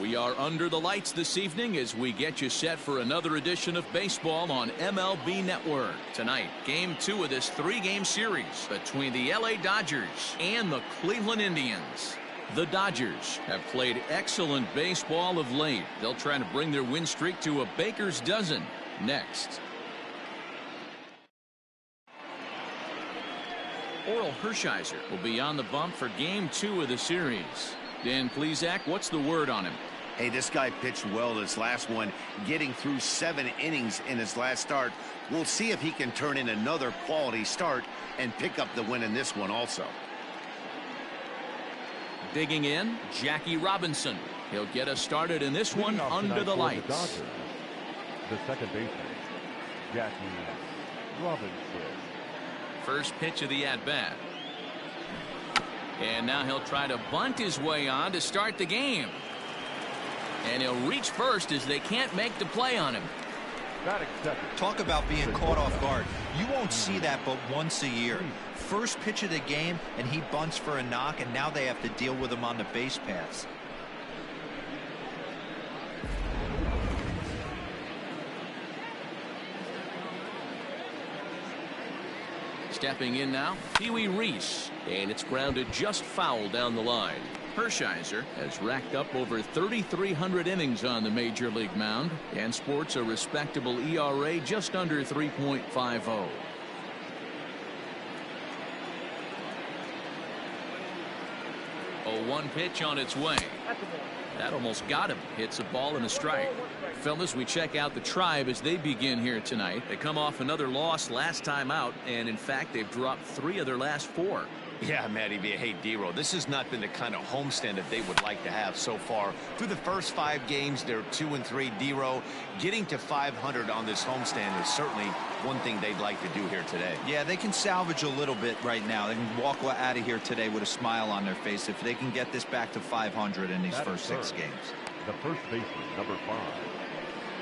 We are under the lights this evening as we get you set for another edition of baseball on MLB Network. Tonight, Game 2 of this 3-game series between the LA Dodgers and the Cleveland Indians. The Dodgers have played excellent baseball of late. They'll try to bring their win streak to a baker's dozen next. Oral Hershiser will be on the bump for Game 2 of the series. Dan Plesac, what's the word on him? Hey, this guy pitched well this last one, getting through 7 innings in his last start. We'll see if he can turn in another quality start and pick up the win in this one also. Digging in, Jackie Robinson. He'll get us started in this one under the lights. The second baseman, Jackie Robinson. First pitch of the at-bat. And now he'll try to bunt his way on to start the game. And he'll reach first as they can't make the play on him. Talk about being caught off guard. You won't see that but once a year. First pitch of the game, and he bunts for a knock, and now they have to deal with him on the base paths. Stepping in now, Pee-wee Reese, and it's grounded just foul down the line. Hershiser has racked up over 3,300 innings on the Major League mound and sports a respectable ERA just under 3.50. 0-1 pitch on its way. That almost got him. Hits a ball and a strike. Fellas, we check out the Tribe as they begin here tonight. They come off another loss last time out, and in fact, they've dropped 3 of their last 4. Yeah, Matty B. Hey, D-Row, this has not been the kind of homestand that they would like to have so far. Through the first 5 games, they're 2-3. D-Row, getting to 500 on this homestand is certainly one thing they'd like to do here today. Yeah, they can salvage a little bit right now. They can walk out of here today with a smile on their face if they can get this back to 500 in these first 6 games. The first baseman, number 5,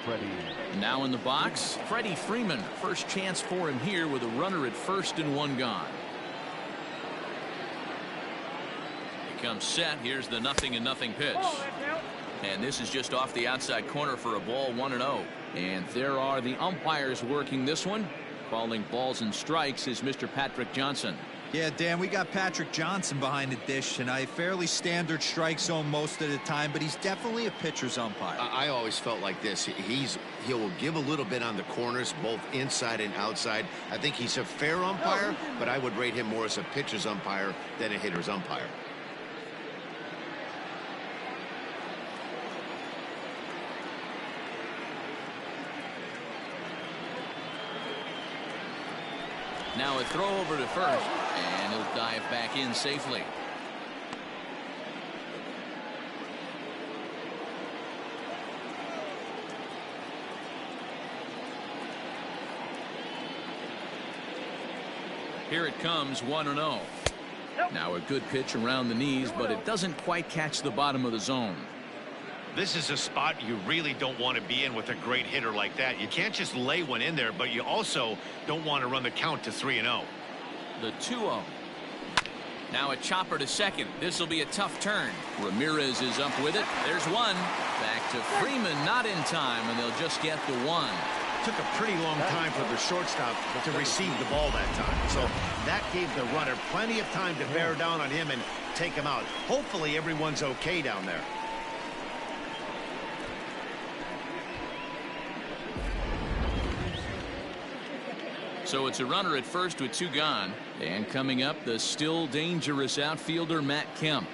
Freddie. Now in the box, Freddie Freeman. First chance for him here with a runner at first and 1 gone. Comes set. Here's the 0-0 pitch. And this is just off the outside corner for a ball, 1-0. And there are the umpires working this one. Calling balls and strikes is Mr. Patrick Johnson. Yeah, Dan, we got Patrick Johnson behind the dish tonight. Fairly standard strike zone most of the time, but he's definitely a pitcher's umpire. I always felt like this. He'll give a little bit on the corners, both inside and outside. I think he's a fair umpire, but I would rate him more as a pitcher's umpire than a hitter's umpire. Now a throw over to first, and he'll dive back in safely. Here it comes, 1-0. Now a good pitch around the knees, but it doesn't quite catch the bottom of the zone. This is a spot you really don't want to be in with a great hitter like that. You can't just lay one in there, but you also don't want to run the count to 3-0. The 2-0. Now a chopper to second. This will be a tough turn. Ramirez is up with it. There's one. Back to Freeman, not in time, and they'll just get the 1. Took a pretty long time for the shortstop to receive the ball that time. So that gave the runner plenty of time to bear down on him and take him out. Hopefully everyone's okay down there. So it's a runner at first with 2 gone. And coming up, the still dangerous outfielder, Matt Kemp.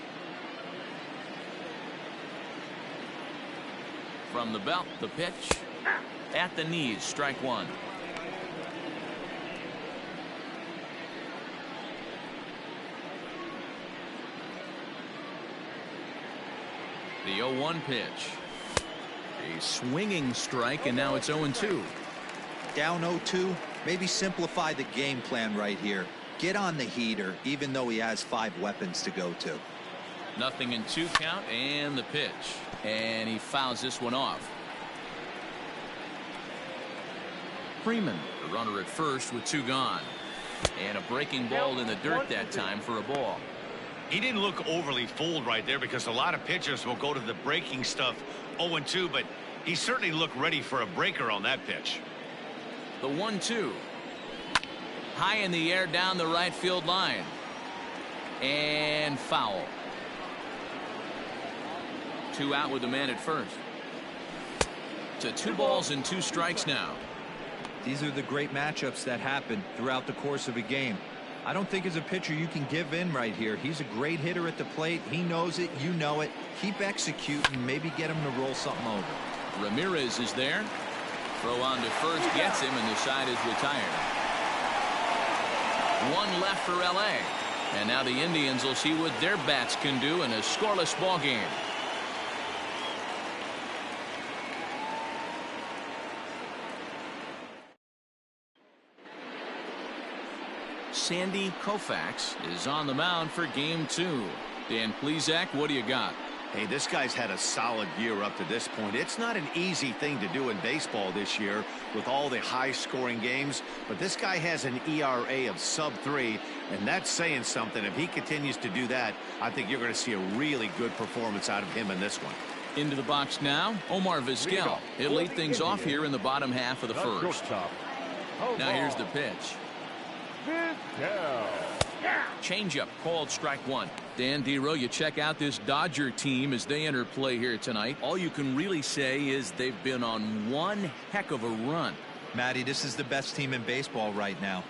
From the belt, the pitch. At the knees, strike 1. The 0-1 pitch. A swinging strike, and now it's 0-2. Down 0-2. Maybe simplify the game plan right here. Get on the heater, even though he has 5 weapons to go to. 0-2 count, and the pitch. And he fouls this one off. Freeman, the runner at first with 2 gone. And a breaking ball in the dirt that time for a ball. He didn't look overly fooled right there because a lot of pitchers will go to the breaking stuff 0-2, but he certainly looked ready for a breaker on that pitch. The 1-2. High in the air down the right field line. And foul. 2 out with the man at first. To 2 balls and 2 strikes now. These are the great matchups that happen throughout the course of a game. I don't think as a pitcher you can give in right here. He's a great hitter at the plate. He knows it. You know it. Keep executing. Maybe get him to roll something over. Ramirez is there. Throw on to first gets him, and the side is retired. 1 left for L.A. And now the Indians will see what their bats can do in a scoreless ball game. Sandy Koufax is on the mound for game 2. Dan Plesac, what do you got? Hey, this guy's had a solid year up to this point. It's not an easy thing to do in baseball this year with all the high-scoring games, but this guy has an ERA of sub-3, and that's saying something. If he continues to do that, I think you're going to see a really good performance out of him in this one. Into the box now, Omar Vizquel. He'll lead things off here in the bottom half of the first. Now here's the pitch. Changeup called strike 1. Dan Dero, you check out this Dodger team as they enter play here tonight. All you can really say is they've been on one heck of a run. Matty, this is the best team in baseball right now.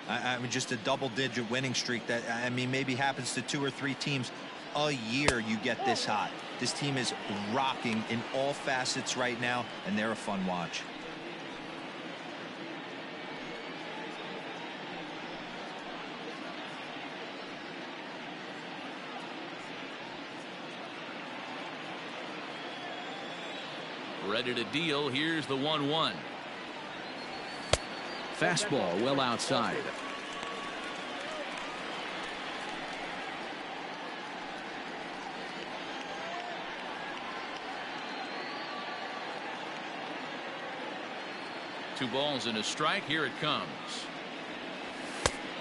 I mean, just a double-digit winning streak that, I mean, maybe happens to 2 or 3 teams a year you get this hot. This team is rocking in all facets right now, and they're a fun watch. Ready to deal. Here's the 1-1. Fastball well outside. Two balls and a strike. Here it comes.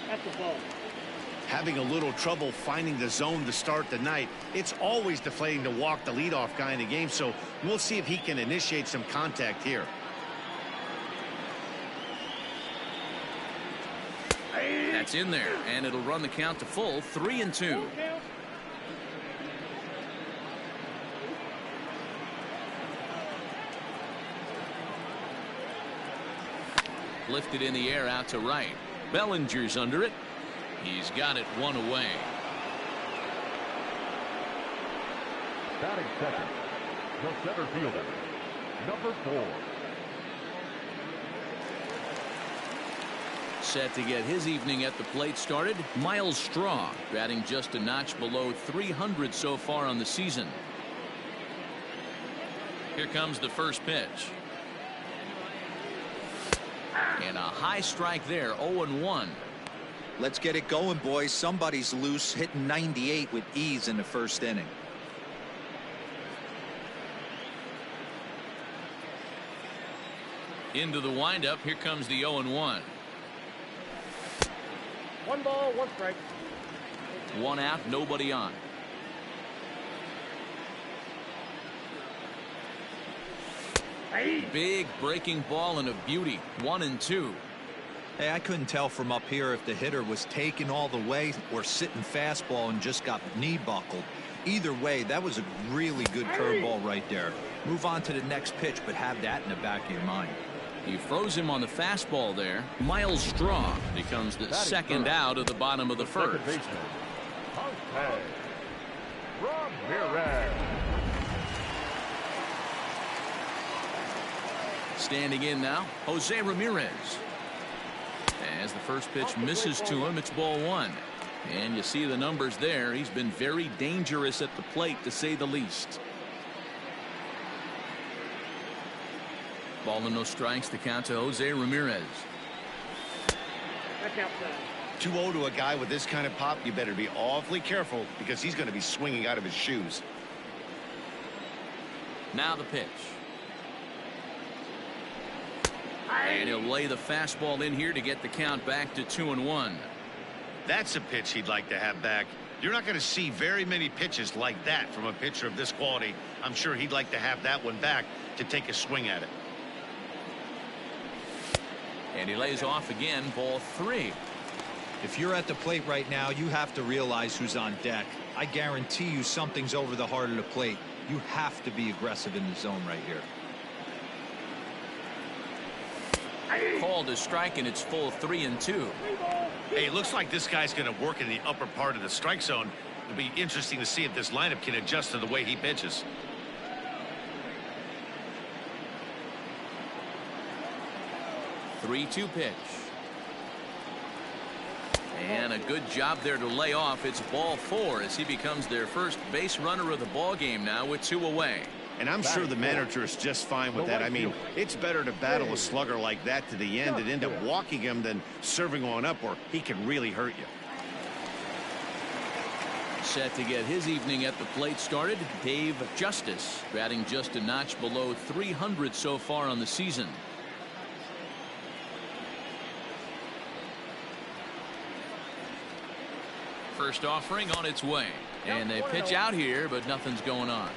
That's the ball. Having a little trouble finding the zone to start the night. It's always deflating to walk the leadoff guy in the game, so we'll see if he can initiate some contact here. That's in there, and it'll run the count to full. 3-2. Lifted in the air out to right. Bellinger's under it. He's got it 1 away. Batting second, the center fielder, number 4. Set to get his evening at the plate started, Miles Straw, batting just a notch below 300 so far on the season. Here comes the first pitch. And a high strike there, 0-1. Let's get it going, boys. Somebody's loose, hitting 98 with ease in the first inning. Into the windup. Here comes the 0-1. 1 ball, 1 strike. 1 out, nobody on. Big breaking ball and a beauty. 1-2. Hey, I couldn't tell from up here if the hitter was taking all the way or sitting fastball and just got knee buckled. Either way, that was a really good curveball right there. Move on to the next pitch, but have that in the back of your mind. He froze him on the fastball there. Miles Straw becomes the second out of the bottom of the first. Standing in now, Jose Ramirez. As the first pitch misses to him, it's ball 1. And you see the numbers there. He's been very dangerous at the plate, to say the least. Ball and no strikes, the count to Jose Ramirez. 2-0 to a guy with this kind of pop. You better be awfully careful because he's going to be swinging out of his shoes. Now the pitch. And he'll lay the fastball in here to get the count back to 2-1. That's a pitch he'd like to have back. You're not going to see very many pitches like that from a pitcher of this quality. I'm sure he'd like to have that one back to take a swing at it. And he lays off again, ball 3. If you're at the plate right now, you have to realize who's on deck. I guarantee you something's over the heart of the plate. You have to be aggressive in the zone right here. Called a strike, and it's full 3-2. Hey, it looks like this guy's going to work in the upper part of the strike zone. It'll be interesting to see if this lineup can adjust to the way he pitches. Three-two pitch. And a good job there to lay off. It's ball 4 as he becomes their first base runner of the ball game now with 2 away. And I'm sure the manager is just fine with that. I mean, it's better to battle a slugger like that to the end and end up walking him than serving on up, or he can really hurt you. Set to get his evening at the plate started, Dave Justice, batting just a notch below 300 so far on the season. First offering on its way, and they pitch out here, but nothing's going on.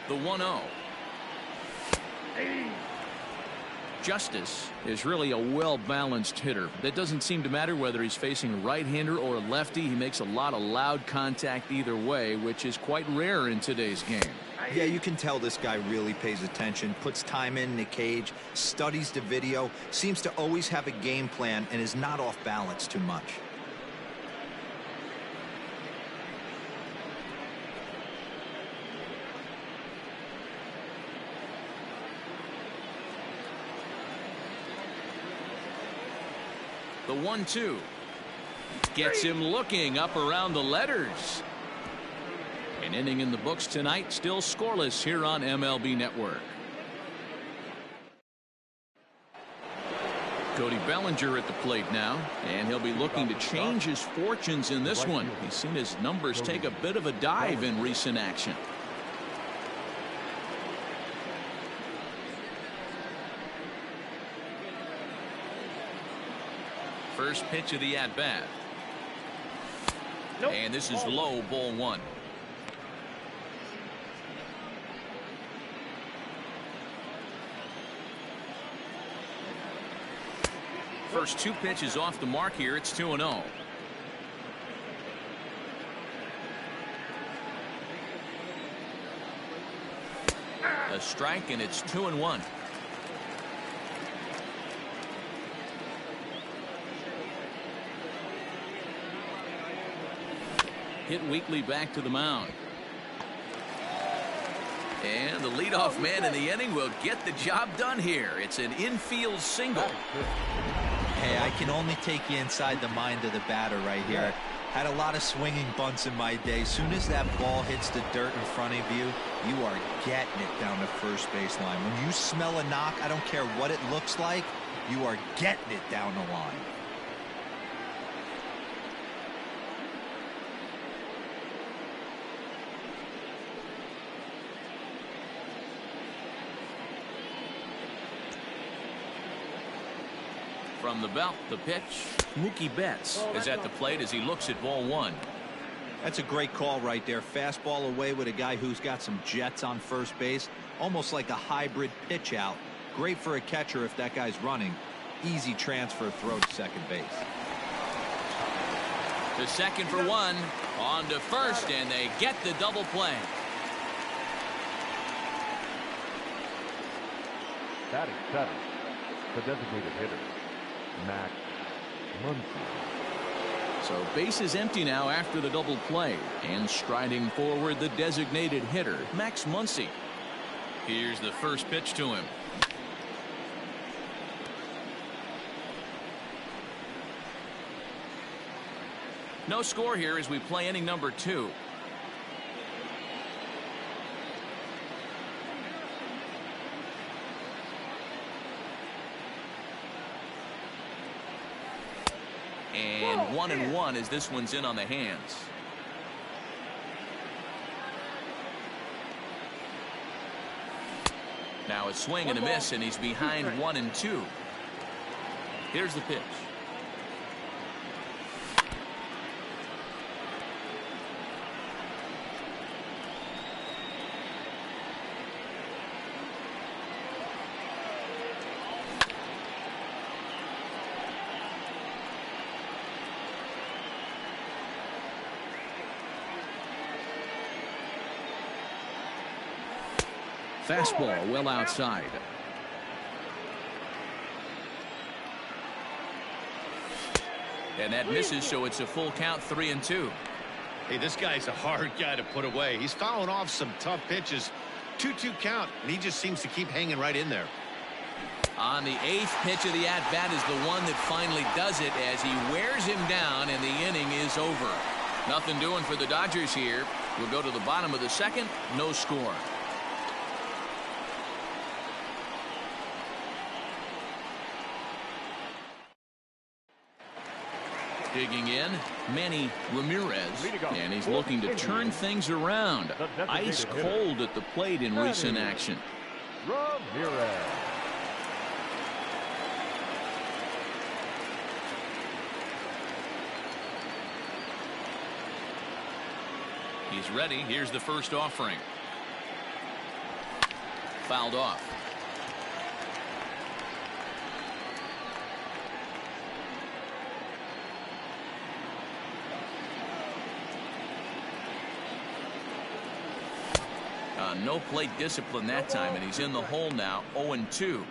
The 1-0. Justice is really a well-balanced hitter. That doesn't seem to matter whether he's facing a right-hander or a lefty. He makes a lot of loud contact either way, which is quite rare in today's game. Yeah, you can tell this guy really pays attention, puts time in the cage, studies the video, seems to always have a game plan, and is not off balance too much. The 1-2 gets him looking up around the letters. An inning in the books tonight, still scoreless here on MLB Network. Cody Bellinger at the plate now, and he'll be looking to change his fortunes in this one. He's seen his numbers take a bit of a dive in recent action. First pitch of the at-bat. And this is low, ball 1. First 2 pitches off the mark here. It's 2-0. A strike, and it's 2-1. Hit weakly back to the mound. And the leadoff man in the inning will get the job done here. It's an infield single. Hey, I can only take you inside the mind of the batter right here. Had a lot of swinging bunts in my day. Soon as that ball hits the dirt in front of you, you are getting it down the first baseline. When you smell a knock, I don't care what it looks like, you are getting it down the line. From the belt, the pitch. Mookie Betts is at the plate as he looks at ball 1. That's a great call right there. Fastball away with a guy who's got some jets on first base. Almost like a hybrid pitch out. Great for a catcher if that guy's running. Easy transfer throw to second base. To second for 1. On to first, and they get the double play. Batting 7, the designated hitter, Max Muncy. So base is empty now after the double play, and striding forward the designated hitter, Max Muncy. Here's the first pitch to him. No score here as we play inning number 2. And 1-1 as this one's in on the hands. Now a swing and a miss, and he's behind 1-2. Here's the pitch. Fastball well outside. And that misses, so it's a full count, 3-2. Hey, this guy's a hard guy to put away. He's fouling off some tough pitches. 2-2 count, and he just seems to keep hanging right in there. On the 8th pitch of the at-bat is the one that finally does it as he wears him down, and the inning is over. Nothing doing for the Dodgers here. We'll go to the bottom of the second. No score. Digging in, Manny Ramirez, and he's looking to turn things around. Ice cold at the plate in recent action. Ramirez. He's ready. Here's the first offering. Fouled off. No plate discipline that time, and he's in the hole now, 0-2.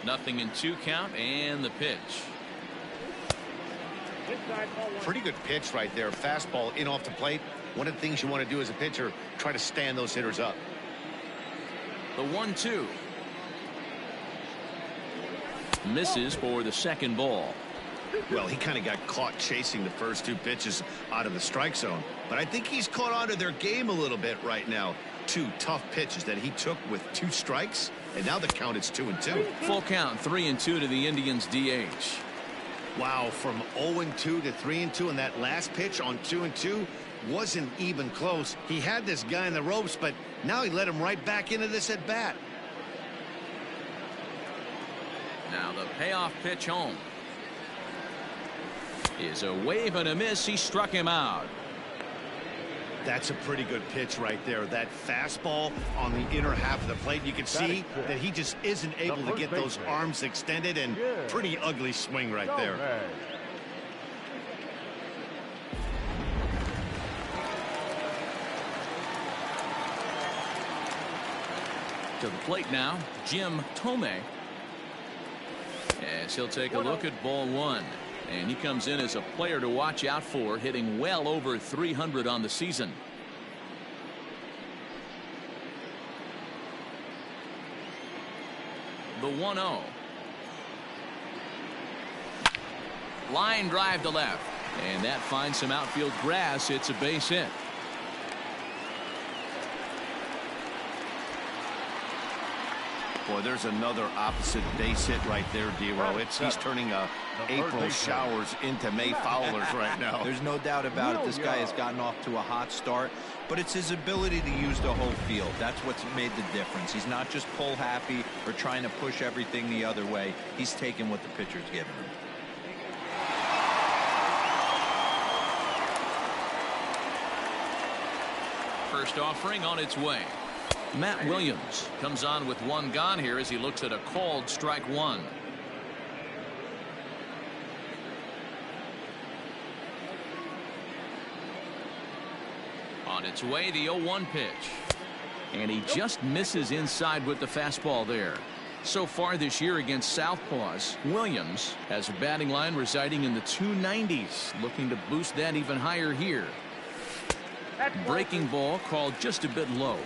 Nothing in 2 count, and the pitch. Pretty good pitch right there. Fastball in off the plate. One of the things you want to do as a pitcher, try to stand those hitters up. The 1-2. Misses for the second ball. Well, he kind of got caught chasing the first 2 pitches out of the strike zone. But I think he's caught on to their game a little bit right now. 2 tough pitches that he took with 2 strikes. And now the count is 2-2. Full count, 3-2 to the Indians DH. Wow, from 0-2 to 3-2, and that last pitch on 2-2 wasn't even close. He had this guy in the ropes, but now he let him right back into this at bat. Now the payoff pitch home is a wave and a miss. He struck him out. That's a pretty good pitch right there. That fastball on the inner half of the plate. You can see that he just isn't able to get those arms extended, and pretty ugly swing right there. To the plate now, Jim Thome. As he'll take a look at ball 1. And he comes in as a player to watch out for, hitting well over 300 on the season. The 1-0. Line drive to left. And that finds some outfield grass. It's a base hit. Boy, there's another opposite base hit right there, D-Row. He's turning April showers into May foulers right now. There's no doubt about it. This guy has gotten off to a hot start, but it's his ability to use the whole field. That's what's made the difference. He's not just pull happy or trying to push everything the other way. He's taking what the pitcher's giving him. First offering on its way. Matt Williams comes on with 1 gone here as he looks at a called strike 1. On its way, the 0-1 pitch. And he just misses inside with the fastball there. So far this year against Southpaws, Williams has a batting line residing in the 290s, looking to boost that even higher here. Breaking ball called just a bit low.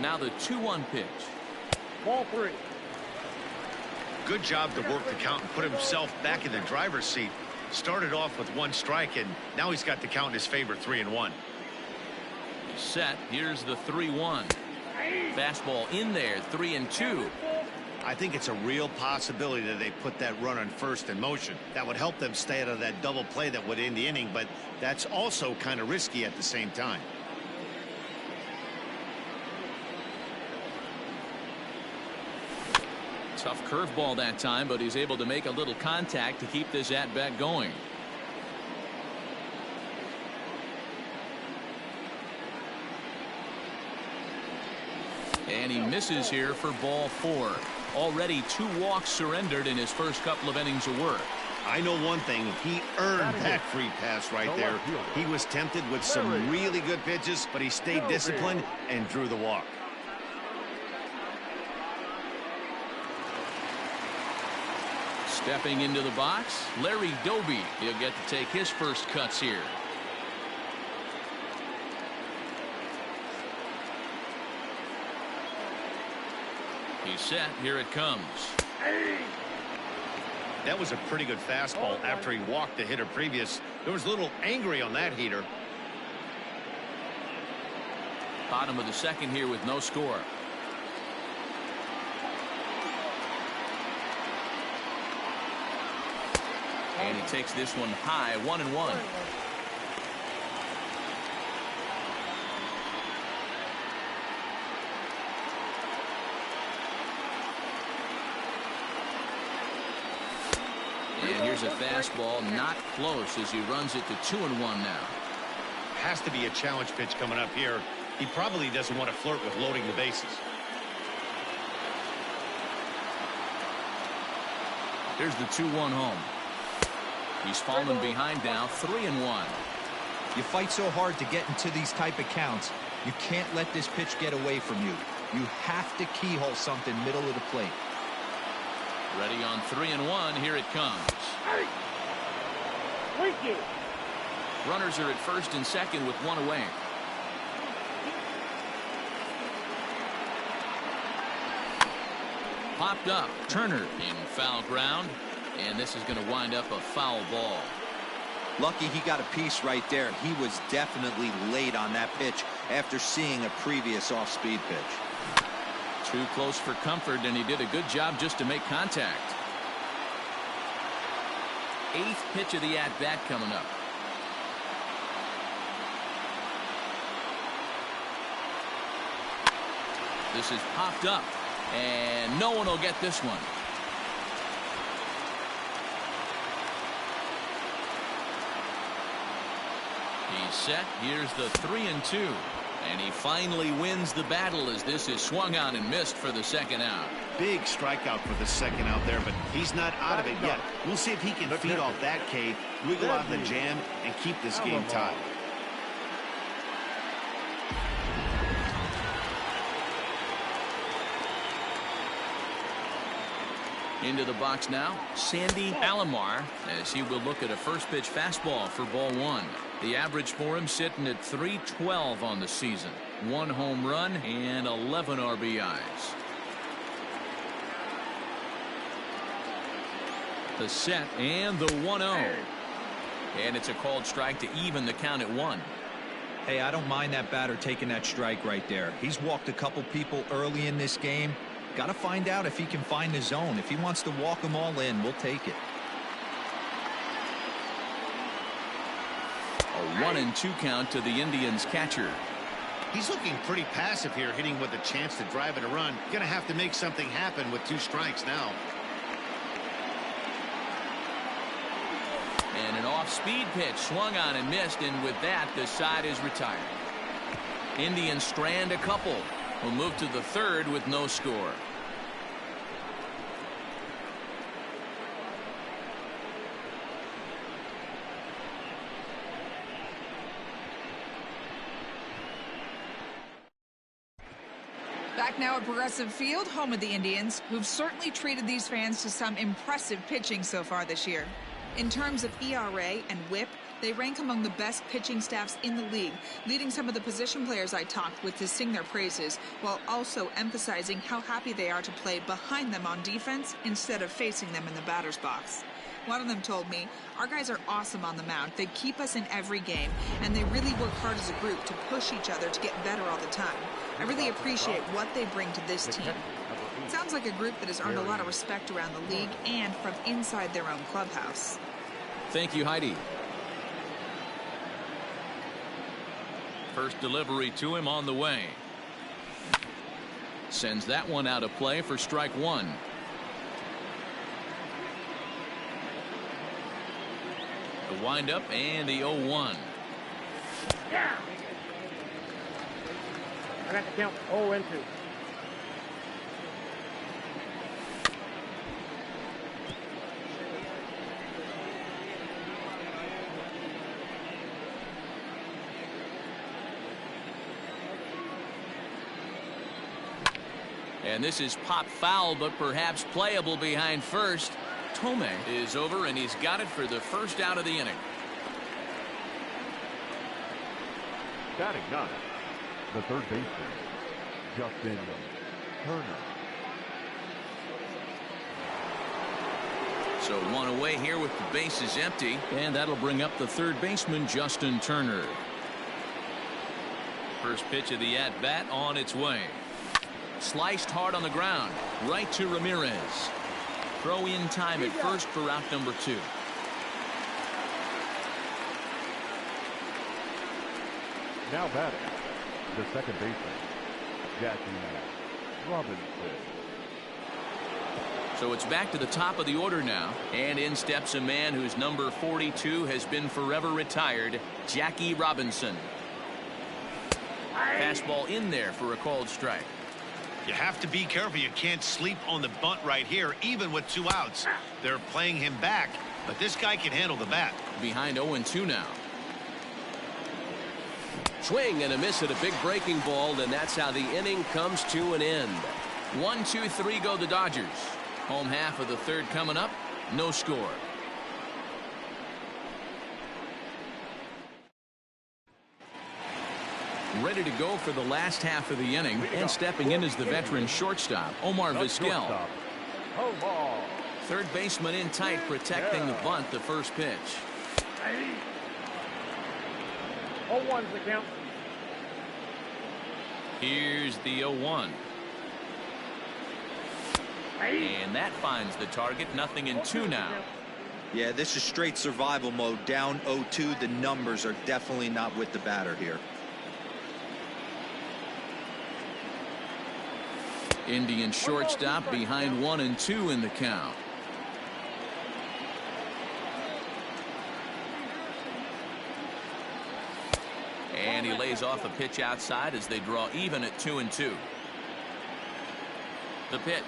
Now the 2-1 pitch. Ball 3. Good job to work the count and put himself back in the driver's seat. Started off with 1 strike, and now he's got the count in his favor, 3-1. set. Here's the 3-1. Fastball in there, 3-2. I think it's a real possibility that they put that runner in first in motion. That would help them stay out of that double play that would end the inning, but that's also kind of risky at the same time. Tough curveball that time, but he's able to make a little contact to keep this at-bat going. And he misses here for ball 4. Already 2 walks surrendered in his first couple of innings of work. I know one thing, he earned that free pass right there. He was tempted with some really good pitches, but he stayed disciplined and drew the walk. Stepping into the box, Larry Doby. He'll get to take his first cuts here. He's set. Here it comes. That was a pretty good fastball after he walked the hitter previous. There was a little angry on that heater. Bottom of the second here with no score. And he takes this one high, 1-1. And here's a fastball, not close, as he runs it to 2-1 now. Has to be a challenge pitch coming up here. He probably doesn't want to flirt with loading the bases. Here's the 2-1 home. He's fallen behind now, 3-1. You fight so hard to get into these type of counts. You can't let this pitch get away from you. You have to keyhole something middle of the plate. Ready on 3-1. Here it comes. Runners are at first and second with 1 away. Popped up. Turner in foul ground. And this is going to wind up a foul ball. Lucky he got a piece right there. He was definitely late on that pitch after seeing a previous off-speed pitch. Too close for comfort, and he did a good job just to make contact. 8th pitch of the at-bat coming up. This is popped up, and no one will get this one. He's set. Here's the 3-2. And he finally wins the battle as this is swung on and missed for the second out. Big strikeout for the second out there, but he's not out of it yet. We'll see if he can feed off that K, wiggle out the jam, and keep this game tied. Into the box now, Sandy Alomar, as he will look at a first pitch fastball for ball 1. The average for him sitting at .312 on the season. 1 home run and 11 RBIs. The set and the 1-0. And it's a called strike to even the count at 1. Hey, I don't mind that batter taking that strike right there. He's walked a couple people early in this game. Got to find out if he can find the zone. If he wants to walk them all in, we'll take it. A 1-2 count to the Indians catcher. He's looking pretty passive here, hitting with a chance to drive in a run. Going to have to make something happen with 2 strikes now. And an off-speed pitch swung on and missed, and with that, the side is retired. Indians strand a couple. Will move to the 3rd with no score. Back now at Progressive Field, home of the Indians, who've certainly treated these fans to some impressive pitching so far this year. In terms of ERA and WHIP, they rank among the best pitching staffs in the league, leading some of the position players I talked with to sing their praises, while also emphasizing how happy they are to play behind them on defense instead of facing them in the batter's box. One of them told me, "Our guys are awesome on the mound. They keep us in every game, and they really work hard as a group to push each other to get better all the time. I really appreciate what they bring to this team." Sounds like a group that has earned a lot of respect around the league and from inside their own clubhouse. Thank you, Heidi. First delivery to him on the way. Sends that one out of play for strike one. The windup and the 0-1. Yeah. I got the count 0-2. And this is pop foul, but perhaps playable behind first. Tome is over, and he's got it for the first out of the inning. Batting ninth, the third baseman, Justin Turner. So one away here with the bases empty, and that'll bring up the third baseman, Justin Turner. First pitch of the at-bat on its way. Sliced hard on the ground, right to Ramirez. Throw in time at first for out number 2. Now batting, the second baseman, Jackie Robinson. So it's back to the top of the order now, and in steps a man whose number 42 has been forever retired, Jackie Robinson. Fastball in there for a called strike. You have to be careful. You can't sleep on the bunt right here, even with 2 outs. They're playing him back, but this guy can handle the bat. Behind 0-2 now. Swing and a miss at a big breaking ball, and that's how the inning comes to an end. 1, 2, 3 go the Dodgers. Home half of the third coming up. No score. Ready to go for the last half of the inning, and stepping in is the veteran shortstop, Omar Vizquel. Third baseman in tight, protecting the bunt, the first pitch. 0-1's the count. Here's the 0-1. And that finds the target. 0-2 now. Yeah, this is straight survival mode. Down 0-2. The numbers are definitely not with the batter here. Indian shortstop behind 1-2 in the count. And he lays off a pitch outside as they draw even at 2-2. The pitch.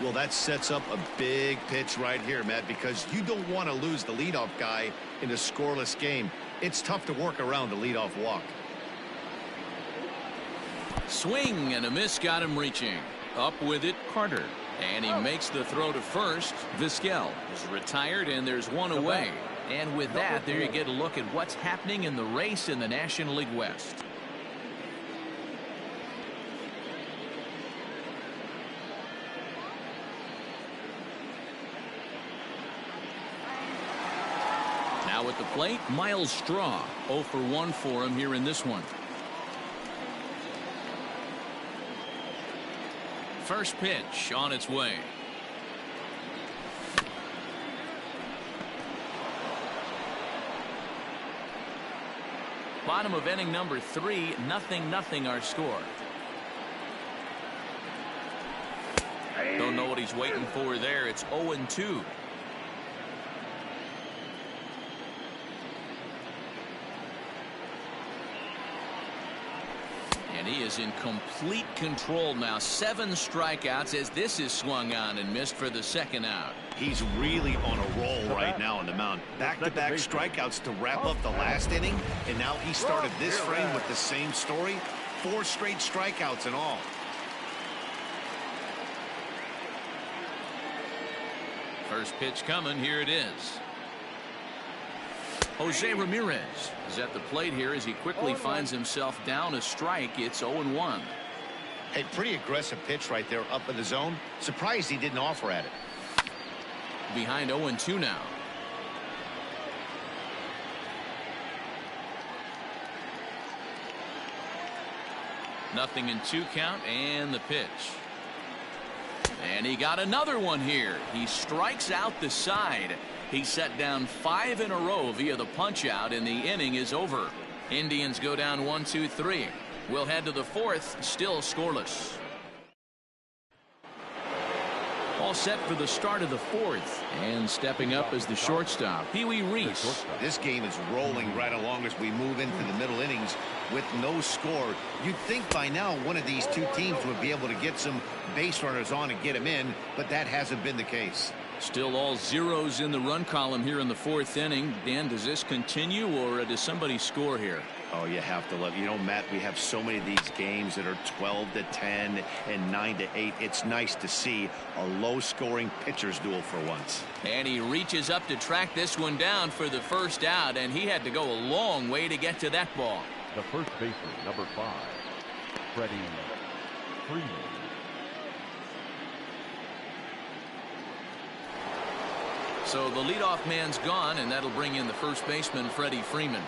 Well, that sets up a big pitch right here, Matt, because you don't want to lose the leadoff guy in a scoreless game. It's tough to work around the leadoff walk. Swing and a miss got him reaching. Up with it, Carter. And he makes the throw to first. Vizquel is retired, and there's one away. And with that, there you get a look at what's happening in the race in the National League West. Now at the plate, Miles Straw. 0 for 1 for him here in this one. First pitch on its way. Bottom of inning number 3, 0-0 our score. Don't know what he's waiting for there. It's 0-2. And he is in complete control now. 7 strikeouts as this is swung on and missed for the second out. He's really on a roll right now on the mound. Back-to-back strikeouts to wrap up the last inning, and now he started this frame with the same story. 4 straight strikeouts in all. First pitch coming. Here it is. Jose Ramirez is at the plate here as he quickly finds himself down a strike. It's 0-1. A pretty aggressive pitch right there up in the zone. Surprised he didn't offer at it. Behind 0-2 now. Nothing in 2 count, and the pitch. And he got another one here. He strikes out the side. He set down 5 in a row via the punch out, and the inning is over. Indians go down 1-2-3. We'll head to the 4th, still scoreless. All set for the start of the 4th, and stepping up as the shortstop, Pee-wee Reese. This game is rolling right along as we move into the middle innings with no score. You'd think by now one of these two teams would be able to get some base runners on and get them in, but that hasn't been the case. Still all zeros in the run column here in the 4th inning. Dan, does this continue, or does somebody score here? Oh, you have to love, Matt, we have so many of these games that are 12-10 and 9-8. It's nice to see a low-scoring pitcher's duel for once. And he reaches up to track this one down for the first out, and he had to go a long way to get to that ball. The first baseman, number 5, Freddie Freeman. So the leadoff man's gone, and that'll bring in the first baseman, Freddie Freeman.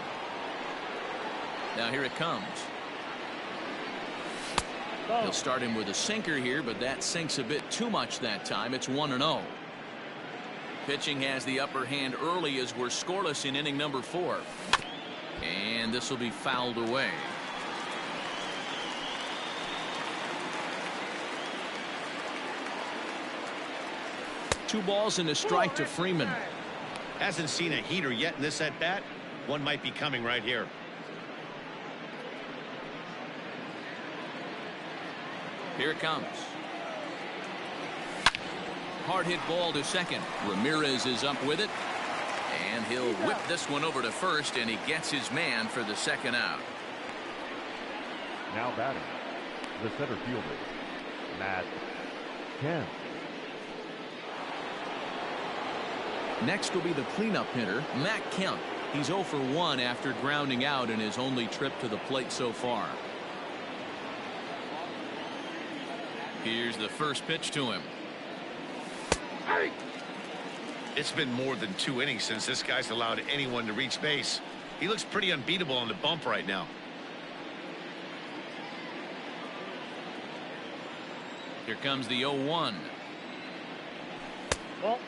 Now here it comes. He'll start him with a sinker here, but that sinks a bit too much that time. It's 1-0. Pitching has the upper hand early as we're scoreless in inning number 4. And this will be fouled away. Two balls and a strike to Freeman. Hasn't seen a heater yet in this at-bat. One might be coming right here. Here it comes. Hard hit ball to second. Ramirez is up with it. And he'll whip this one over to first, and he gets his man for the second out. Now batting, the center fielder, Matt Kemp. Next will be the cleanup hitter, Matt Kemp. He's 0 for 1 after grounding out in his only trip to the plate so far. Here's the first pitch to him. It's been more than 2 innings since this guy's allowed anyone to reach base. He looks pretty unbeatable on the bump right now. Here comes the 0-1. Well.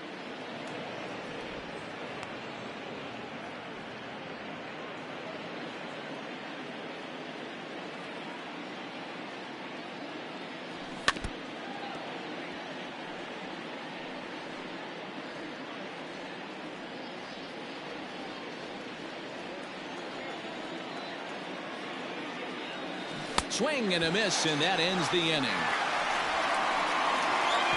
Swing and a miss, and that ends the inning.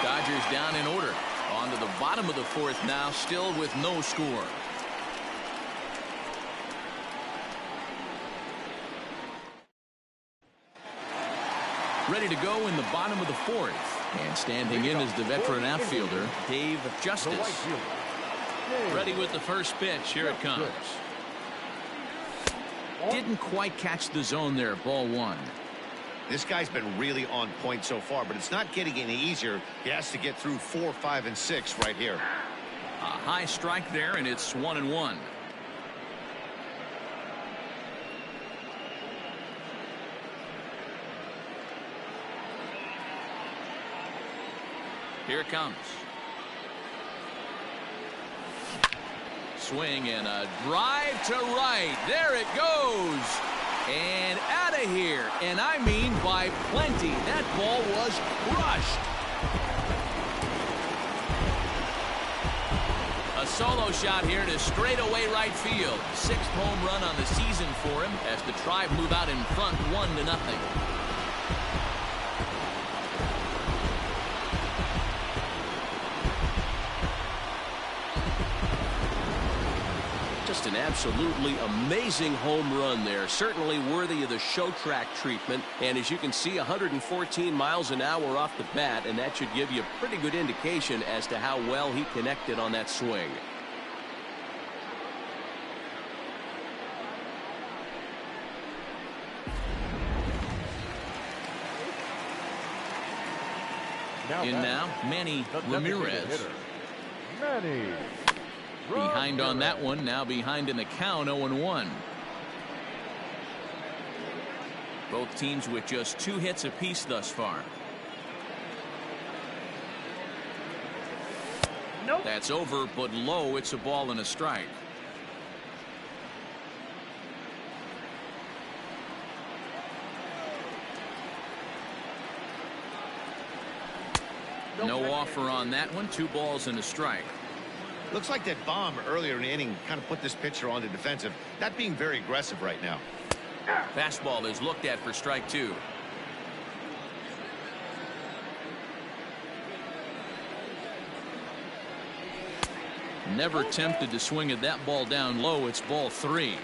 Dodgers down in order. On to the bottom of the 4th now, still with no score. Ready to go in the bottom of the 4th. And standing in is the veteran outfielder, Dave Justice. Ready with the first pitch. Here it comes. Didn't quite catch the zone there. Ball 1. This guy's been really on point so far, but it's not getting any easier. He has to get through 4, 5, and 6 right here. A high strike there, and it's 1-1. Here it comes. Swing and a drive to right. There it goes. And out of here. And I mean by plenty. That ball was crushed. A solo shot here to straightaway right field. 6th home run on the season for him as the Tribe move out in front 1-0. Just an An absolutely amazing home run there. Certainly worthy of the show track treatment. And as you can see, 114 miles an hour off the bat, and that should give you a pretty good indication as to how well he connected on that swing. Now, Manny Ramirez. Manny. Behind on that one, now behind in the count, 0-1. Both teams with just 2 hits apiece thus far. Nope. That's over, but low. It's a ball and a strike. No offer on that one. 2 balls and a strike. Looks like that bomb earlier in the inning kind of put this pitcher on the defensive, not being very aggressive right now. Fastball is looked at for strike 2. Never tempted to swing at that ball down low. It's ball 3.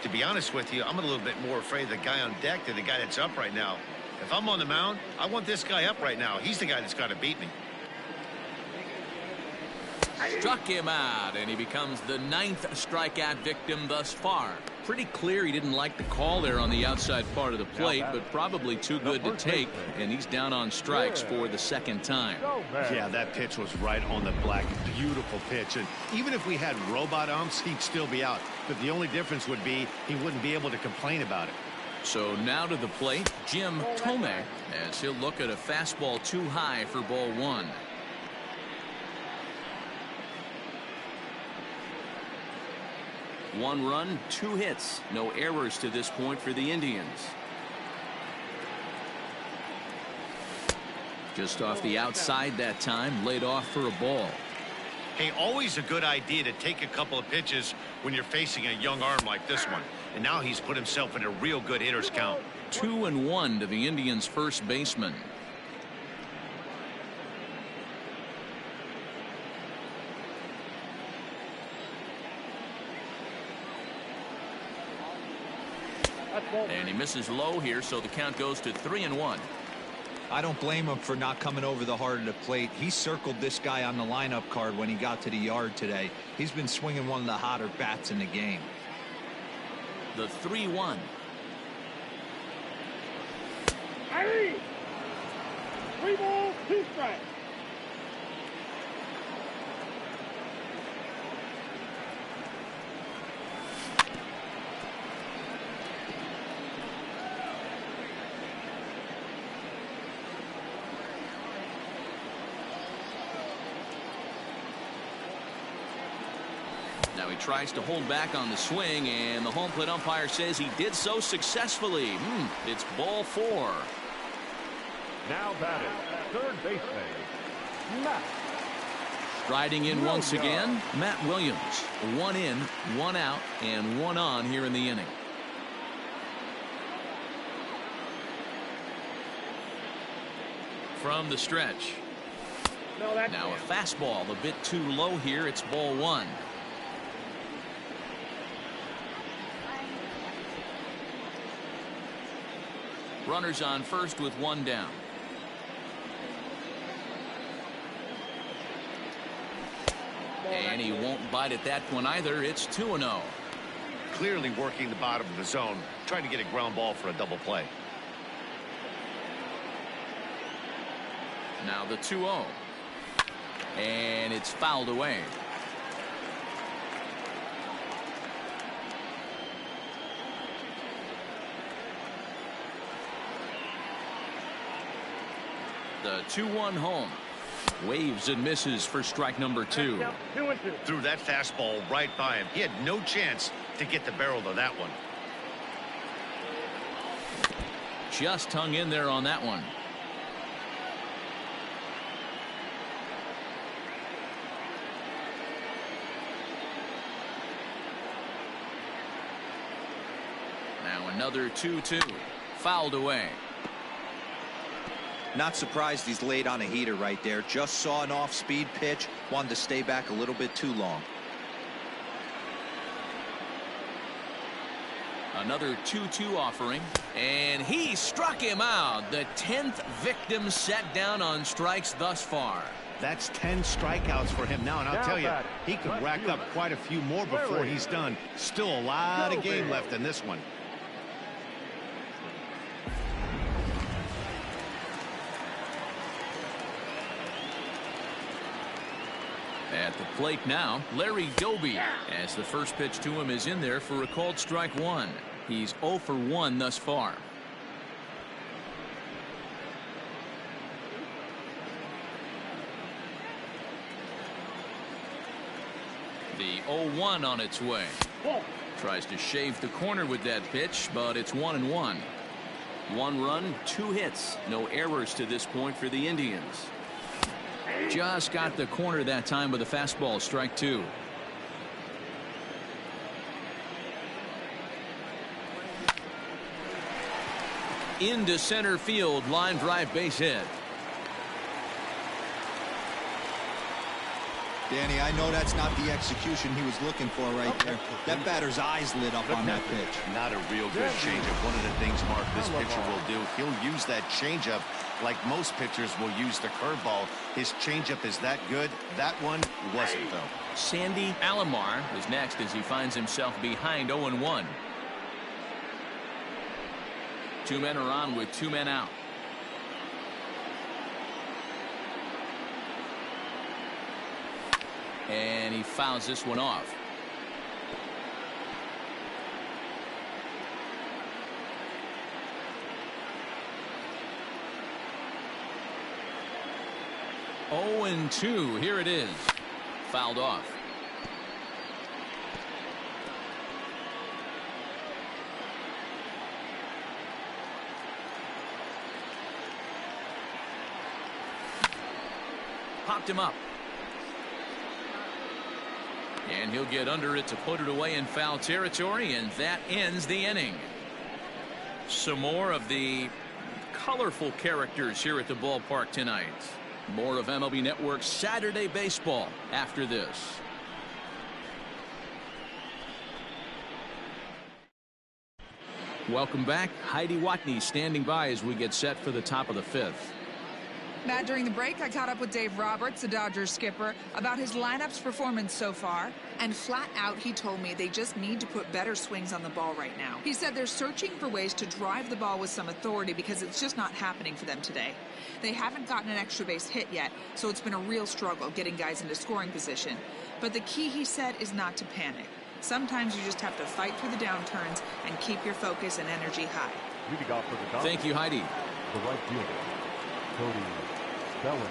To be honest with you, I'm a little bit more afraid of the guy on deck than the guy that's up right now. If I'm on the mound, I want this guy up right now. He's the guy that's got to beat me. Struck him out, and he becomes the 9th strikeout victim thus far. Pretty clear he didn't like the call there on the outside part of the plate, but probably too good to take, and he's down on strikes for the 2nd time. Yeah, that pitch was right on the black. Beautiful pitch. And even if we had robot umps, he'd still be out. But the only difference would be he wouldn't be able to complain about it. So now to the plate, Jim Thome, as he'll look at a fastball too high for ball 1. One run, 2 hits, no errors to this point for the Indians. Just off the outside that time, laid off for a ball. Hey, always a good idea to take a couple of pitches when you're facing a young arm like this one. And now he's put himself in a real good hitter's count. 2-1 to the Indians' first baseman. And he misses low here, so the count goes to 3-1. I don't blame him for not coming over the heart of the plate. He circled this guy on the lineup card when he got to the yard today. He's been swinging one of the hotter bats in the game. The 3-1. Hey! 3 balls, 2 strikes. Now he tries to hold back on the swing, and the home plate umpire says he did so successfully. It's ball 4. Now batting, third baseman, Matt. Striding in once again, Matt Williams. 1 in, 1 out, and 1 on here in the inning. From the stretch. Now a fastball a bit too low here. It's ball 1. Runners on first with 1 down. And he won't bite at that one either. It's 2-0. Clearly working the bottom of the zone, trying to get a ground ball for a double play. Now the 2-0. And it's fouled away. The 2-1 home. Waves and misses for strike number 2. 2-2. Threw that fastball right by him. He had no chance to get the barrel of that one. Just hung in there on that one. Now another 2-2. Fouled away. Not surprised he's laid on a heater right there. Just saw an off-speed pitch. Wanted to stay back a little bit too long. Another 2-2 offering, and he struck him out. The 10th victim set down on strikes thus far. That's 10 strikeouts for him now, and I'll tell you, he could rack up quite a few more before he's done. Still a lot of game left in this one. At the plate now, Larry Doby, as the first pitch to him is in there for a called strike one. He's 0 for 1 thus far. The 0-1 on its way. Tries to shave the corner with that pitch, but it's 1-1. 1 run, 2 hits. No errors to this point for the Indians. Just got the corner that time with a fastball, strike 2. Into center field, line drive, base hit. Danny, I know that's not the execution he was looking for right there. That batter's eyes lit up on that pitch. Not a real good changeup. One of the things, Mark, this pitcher will do, he'll use that changeup like most pitchers will use the curveball. His changeup is that good. That one wasn't, though. Sandy Alomar is next as he finds himself behind 0-1. 2 men are on with 2 men out. And he fouls this one off. Oh, and 2. Here it is. Fouled off. Popped him up. And he'll get under it to put it away in foul territory, and that ends the inning. Some more of the colorful characters here at the ballpark tonight. More of MLB Network's Saturday Baseball after this. Welcome back. Heidi Watney standing by as we get set for the top of the 5th. Matt, during the break, I caught up with Dave Roberts, the Dodgers skipper, about his lineup's performance so far. And flat out, he told me they just need to put better swings on the ball right now. He said they're searching for ways to drive the ball with some authority because it's just not happening for them today. They haven't gotten an extra base hit yet, so it's been a real struggle getting guys into scoring position. But the key, he said, is not to panic. Sometimes you just have to fight through the downturns and keep your focus and energy high. Thank you, Heidi. The right fielder, Cody Bellinger.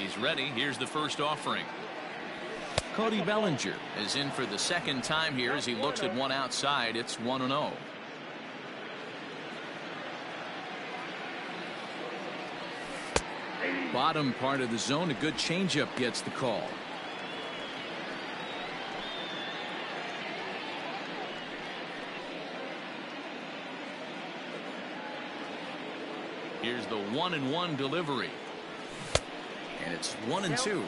He's ready. Here's the first offering. Cody Bellinger is in for the second time here as he looks at one outside. It's 1-0. Bottom part of the zone. A good changeup gets the call. Here's the 1-1 delivery. And it's 1-2.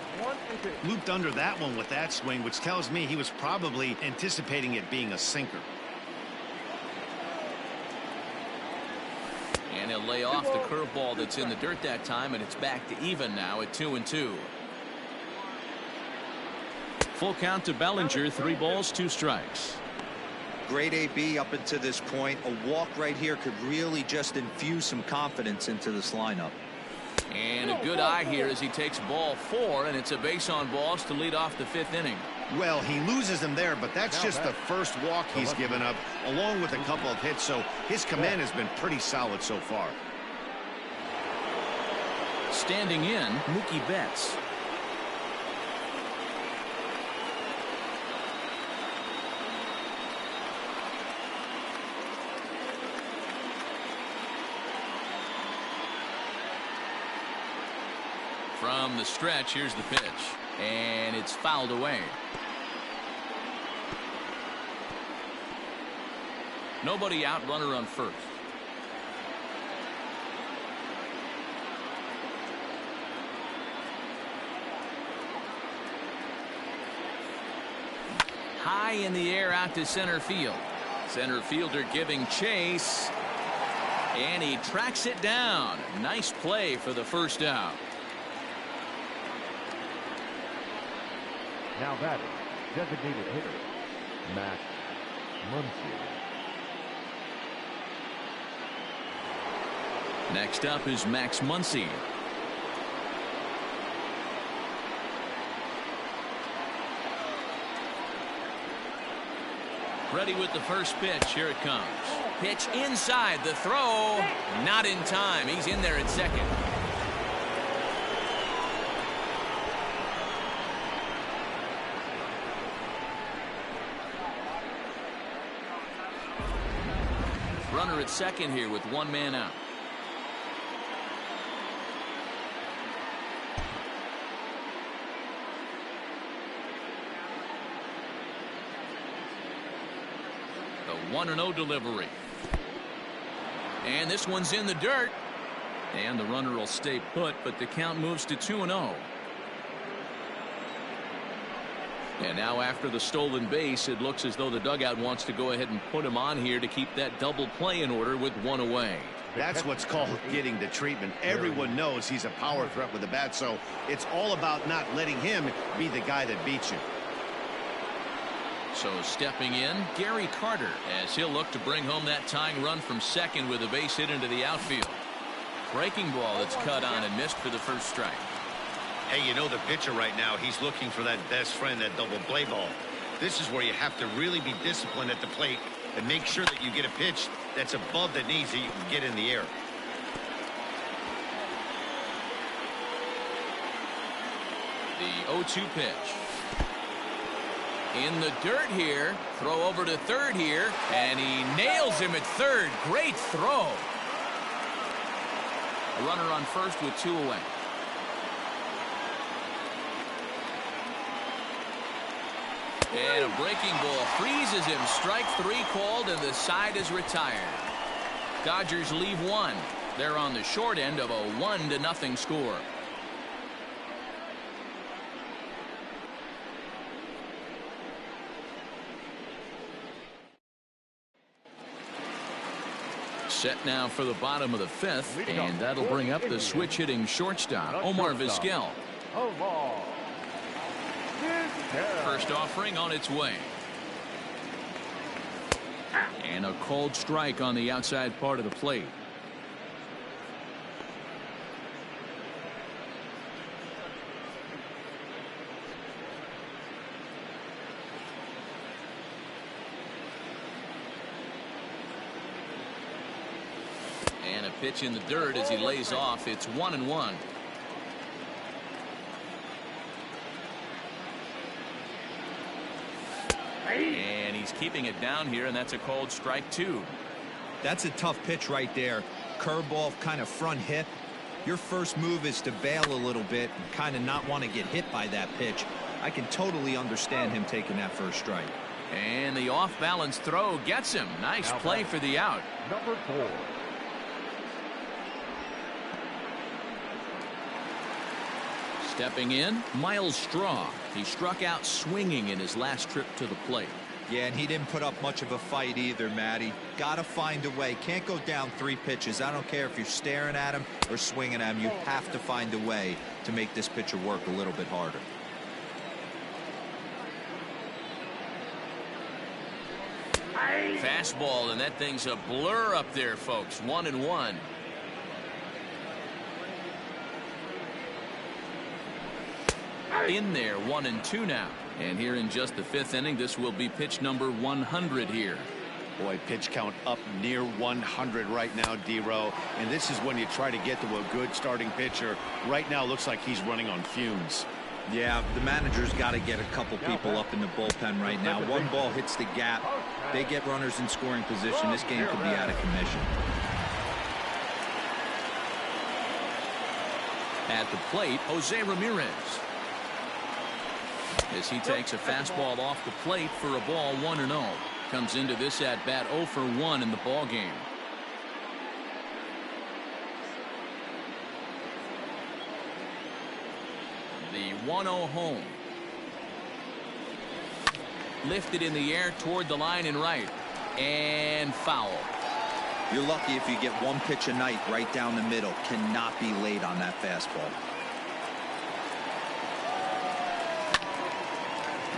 Looped under that one with that swing, which tells me he was probably anticipating it being a sinker. And he'll lay off the curveball that's in the dirt that time, and it's back to even now at 2-2. Full count to Bellinger. 3 balls, 2 strikes. Great AB up until this point. A walk right here could really just infuse some confidence into this lineup. And a good eye here as he takes ball 4, and it's a base on balls to lead off the 5th inning. Well, he loses him there, but that's just the first walk he's given up, along with a couple of hits, so his command has been pretty solid so far. Standing in, Mookie Betts. From the stretch, here's the pitch. And it's fouled away. Nobody out, runner on first. High in the air out to center field. Center fielder giving chase. And he tracks it down. Nice play for the first out. Now batting, designated hitter, Max Muncy. Next up is Max Muncy. Ready with the first pitch. Here it comes. Pitch inside. The throw. Not in time. He's in there at second. Runner at second here with 1 man out. The 1-0 delivery. And this one's in the dirt. And the runner will stay put, but the count moves to 2-0. And now after the stolen base, it looks as though the dugout wants to go ahead and put him on here to keep that double play in order with 1 away. That's what's called getting the treatment. Everyone knows he's a power threat with the bat, so it's all about not letting him be the guy that beats you. So stepping in, Gary Carter, as he'll look to bring home that tying run from second with a base hit into the outfield. Breaking ball that's cut on and missed for the first strike. Hey, you know the pitcher right now, he's looking for that best friend, that double play ball. This is where you have to really be disciplined at the plate and make sure that you get a pitch that's above the knees that you can get in the air. The 0-2 pitch. In the dirt here. Throw over to third here. And he nails him at third. Great throw. A runner on first with 2 away. And a breaking ball freezes him. Strike 3 called, and the side is retired. Dodgers leave 1. They're on the short end of a 1-0 score. Set now for the bottom of the 5th, and that'll bring up the switch-hitting shortstop, Omar Vizquel. First offering on its way. And a called strike on the outside part of the plate. And a pitch in the dirt as he lays off. It's 1-1. And he's keeping it down here, and that's a called strike 2. That's a tough pitch right there. Curveball, kind of front hip. Your first move is to bail a little bit and kind of not want to get hit by that pitch. I can totally understand him taking that first strike. And the off-balance throw gets him. Nice play for the out. Number 4. Stepping in, Miles Straw. He struck out swinging in his last trip to the plate. Yeah, and he didn't put up much of a fight either, Matty. Got to find a way. Can't go down 3 pitches. I don't care if you're staring at him or swinging at him. You have to find a way to make this pitcher work a little bit harder. Fastball, and that thing's a blur up there, folks. 1-1. In there, 1-2 now. And here in just the 5th inning, this will be pitch number 100 here. Boy, pitch count up near 100 right now, D-Row. And this is when you try to get to a good starting pitcher. Right now, looks like he's running on fumes. Yeah, the manager's got to get a couple people up in the bullpen right now. One ball hits the gap. They get runners in scoring position. This game could be out of commission. At the plate, Jose Ramirez. As he takes a fastball off the plate for a ball, 1-0. Comes into this at bat 0 for 1 in the ball game. The 1-0 home. Lifted in the air toward the line and right. And foul. You're lucky if you get one pitch a night right down the middle. Cannot be late on that fastball.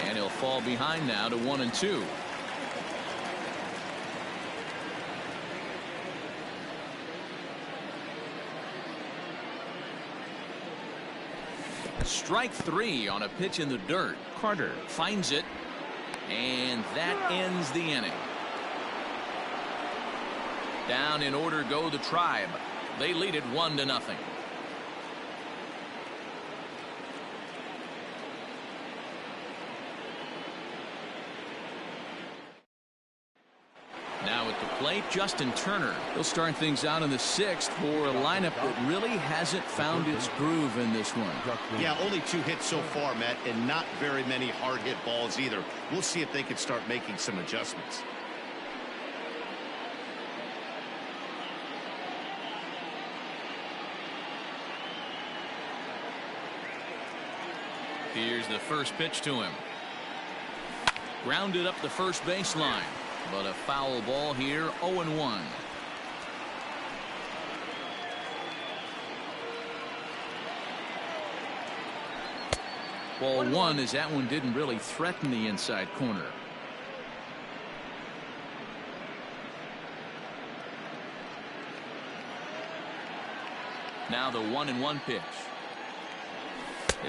And he'll fall behind now to 1-2. Strike 3 on a pitch in the dirt. Carter finds it, and that ends the inning. Down in order go the Tribe. They lead it 1-0. Now at the plate, Justin Turner. He'll start things out in the 6th for a lineup that really hasn't found its groove in this one. Yeah, only 2 hits so far, Matt, and not very many hard hit balls either. We'll see if they can start making some adjustments. Here's the first pitch to him. Grounded up the first baseline. But a foul ball here, 0-1. Ball 1 as that one didn't really threaten the inside corner. Now the 1-1 pitch.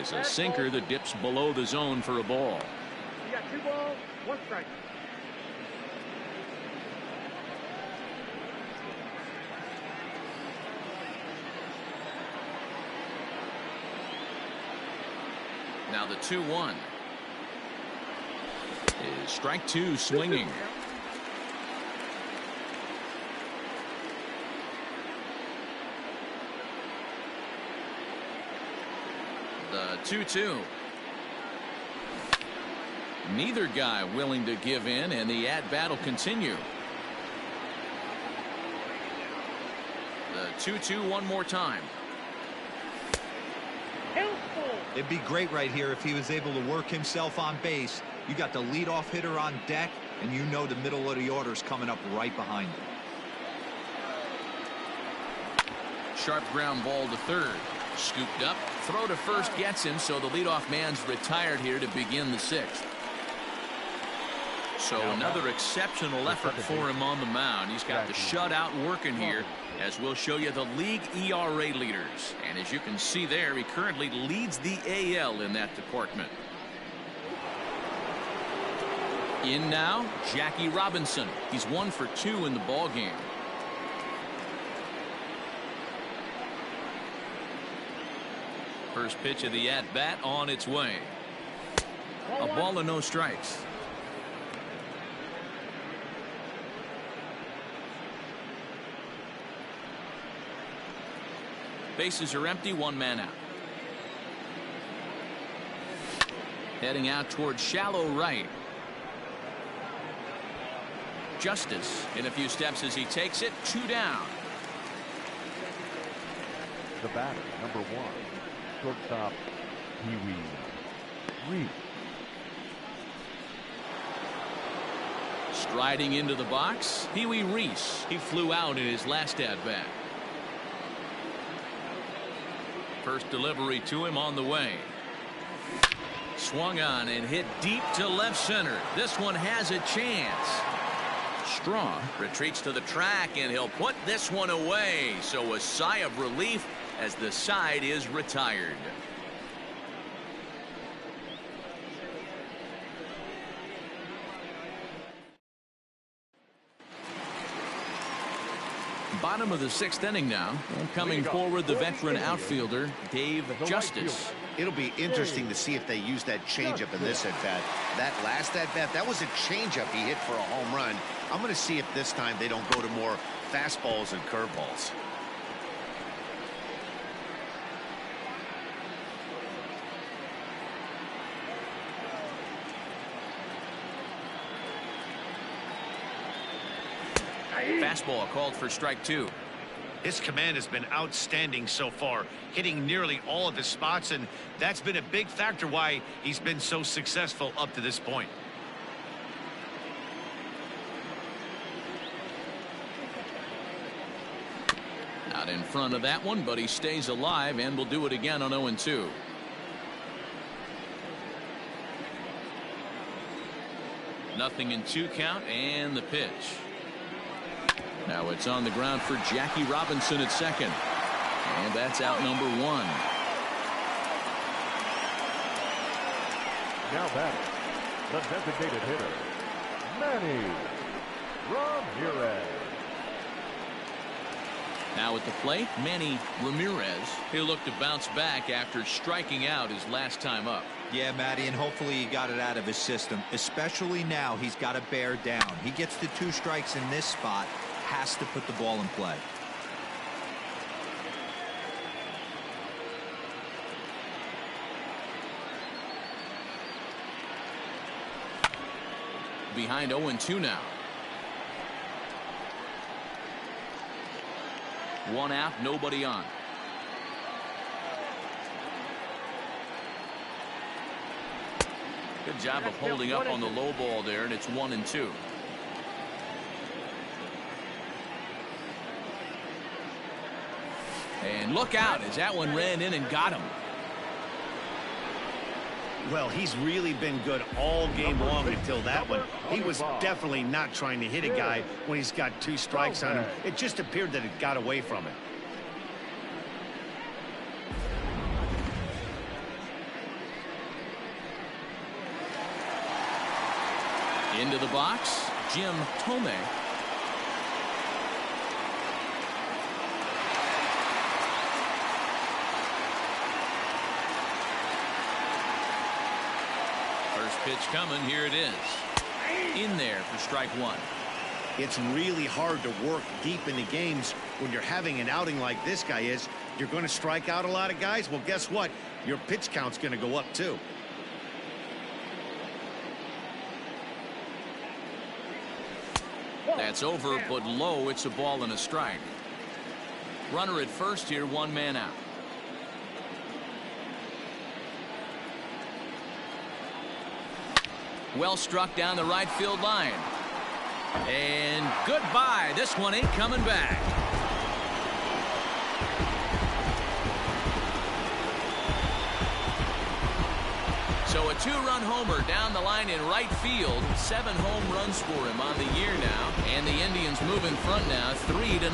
Is a sinker that dips below the zone for a ball. You got 2 balls, 1 strike. Now the 2-1 is strike 2 swinging. The 2-2. Neither guy willing to give in, and the at-bat will continue. The 2-2 one more time. It'd be great right here if he was able to work himself on base. You got the leadoff hitter on deck, and you know the middle of the order is coming up right behind him. Sharp ground ball to third. Scooped up. Throw to first gets him, so the leadoff man's retired here to begin the 6th. So another exceptional effort for him on the mound. He's got the shutout working here, as we'll show you the league ERA leaders. And as you can see there, he currently leads the AL in that department. In now, Jackie Robinson. He's 1 for 2 in the ball game. First pitch of the at-bat on its way. A ball and no strikes. Bases are empty, one man out. Heading out towards shallow right. Justice in a few steps as he takes it. 2 down. The batter, number 1, shortstop, Pee-wee Reese. Striding into the box, Pee-wee Reese. He flew out in his last at-bat. First delivery to him on the way. Swung on and hit deep to left center. This one has a chance. Strong retreats to the track, and he'll put this one away. So a sigh of relief as the side is retired. Bottom of the 6th inning now. Coming forward, the veteran outfielder, Dave Justice. It'll be interesting to see if they use that changeup in this at-bat. That last at-bat, that was a changeup he hit for a home run. I'm going to see if this time they don't go to more fastballs and curveballs. Fastball called for strike 2. His command has been outstanding so far, hitting nearly all of his spots, and that's been a big factor why he's been so successful up to this point. Out in front of that one, but he stays alive and will do it again on 0-2. Nothing in 2 count, and the pitch. Now it's on the ground for Jackie Robinson at second. And that's out number 1. Now batting, the designated hitter, Manny Ramirez. Now at the plate, Manny Ramirez. He'll look to bounce back after striking out his last time up. Yeah, Matty, and hopefully he got it out of his system. Especially now, he's got to bear down. He gets the 2 strikes in this spot. Has to put the ball in play. Behind 0-2 now. 1 out, nobody on. Good job of holding up on the low ball there, and it's 1-2. And look out as that one ran in and got him. Well, he's really been good all game long until that one. He was definitely not trying to hit a guy when he's got 2 strikes on him. It just appeared that it got away from him. Into the box, Jim Thome. First pitch coming, here it is. In there for strike 1. It's really hard to work deep into games when you're having an outing like this guy is. You're going to strike out a lot of guys. Well, guess what? Your pitch count's going to go up too. That's over, but low. It's a ball and a strike. Runner at first here, 1 man out. Well struck down the right field line. And goodbye. This one ain't coming back. So a 2-run homer down the line in right field. 7 home runs for him on the year now. And the Indians move in front now 3-0.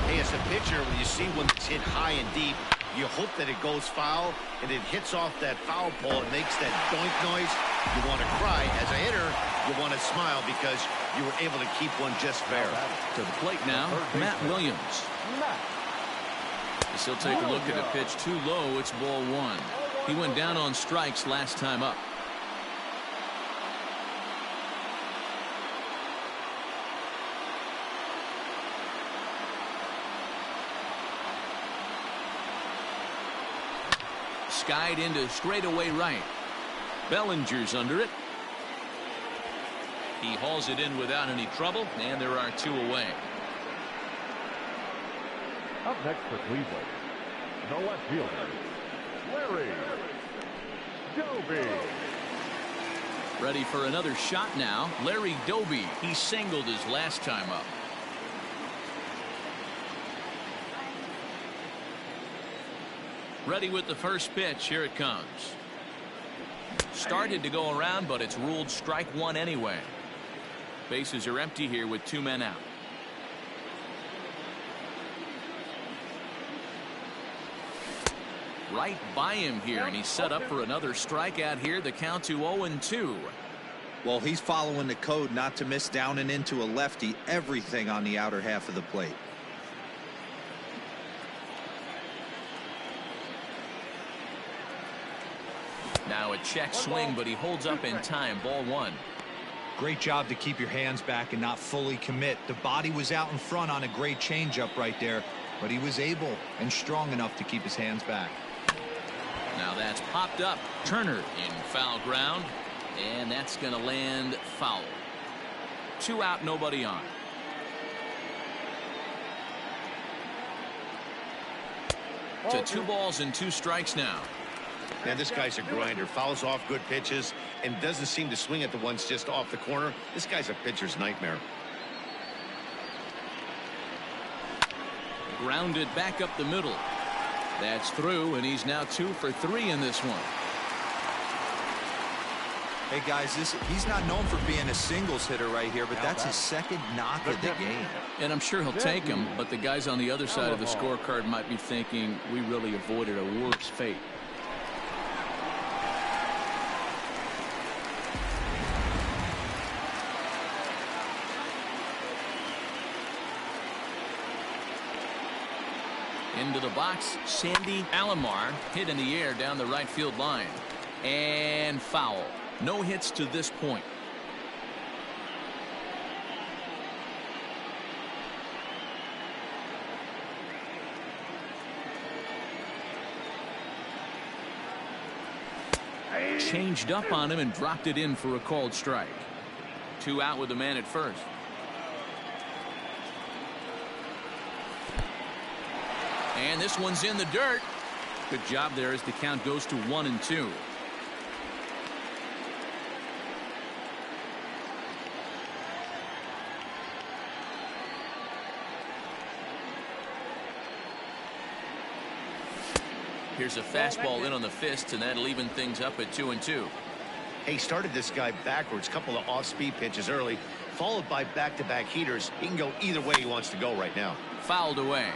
Hey, as a pitcher, when you see one that's hit high and deep, you hope that it goes foul and it hits off that foul pole and makes that doink noise. You want to cry. As a hitter, you want to smile because you were able to keep one just fair. To the plate now, Matt Williams. He'll take a look at a pitch too low. It's ball 1. He went down on strikes last time up. skied into straightaway right. Bellinger's under it. He hauls it in without any trouble, and there are 2 away. Up next for Cleveland, the left fielder, Larry Doby. Ready for another shot now. Larry Doby. He singled his last time up. Ready with the first pitch. Here it comes. Started to go around, but it's ruled strike 1 anyway. Bases are empty here with 2 men out. Right by him here, and he's set up for another strikeout here. The count to 0-2. Well, he's following the code not to miss down and into a lefty. Everything on the outer half of the plate. Now a check swing, but he holds up in time. Ball 1. Great job to keep your hands back and not fully commit. The body was out in front on a great changeup right there, but he was able and strong enough to keep his hands back. Now that's popped up. Turner in foul ground, and that's going to land foul. 2 out, nobody on. To 2 balls and 2 strikes now. Man, this guy's a grinder. Fouls off good pitches and doesn't seem to swing at the ones just off the corner. This guy's a pitcher's nightmare. Grounded back up the middle. That's through, and he's now 2 for 3 in this one. Hey guys, he's not known for being a singles hitter right here, but that's his 2nd knock of the game. And I'm sure he'll take him, but the guys on the other side of the scorecard might be thinking we really avoided a worse fate. Into the box, Sandy Alomar hit in the air down the right field line. And foul. No hits to this point. Changed up on him and dropped it in for a called strike. 2 out with the man at first. And this one's in the dirt. Good job there as the count goes to 1-2. Here's a fastball in on the fist, and that'll even things up at 2-2. He started this guy backwards. Couple of off-speed pitches early, followed by back-to-back heaters. He can go either way he wants to go right now. Fouled away.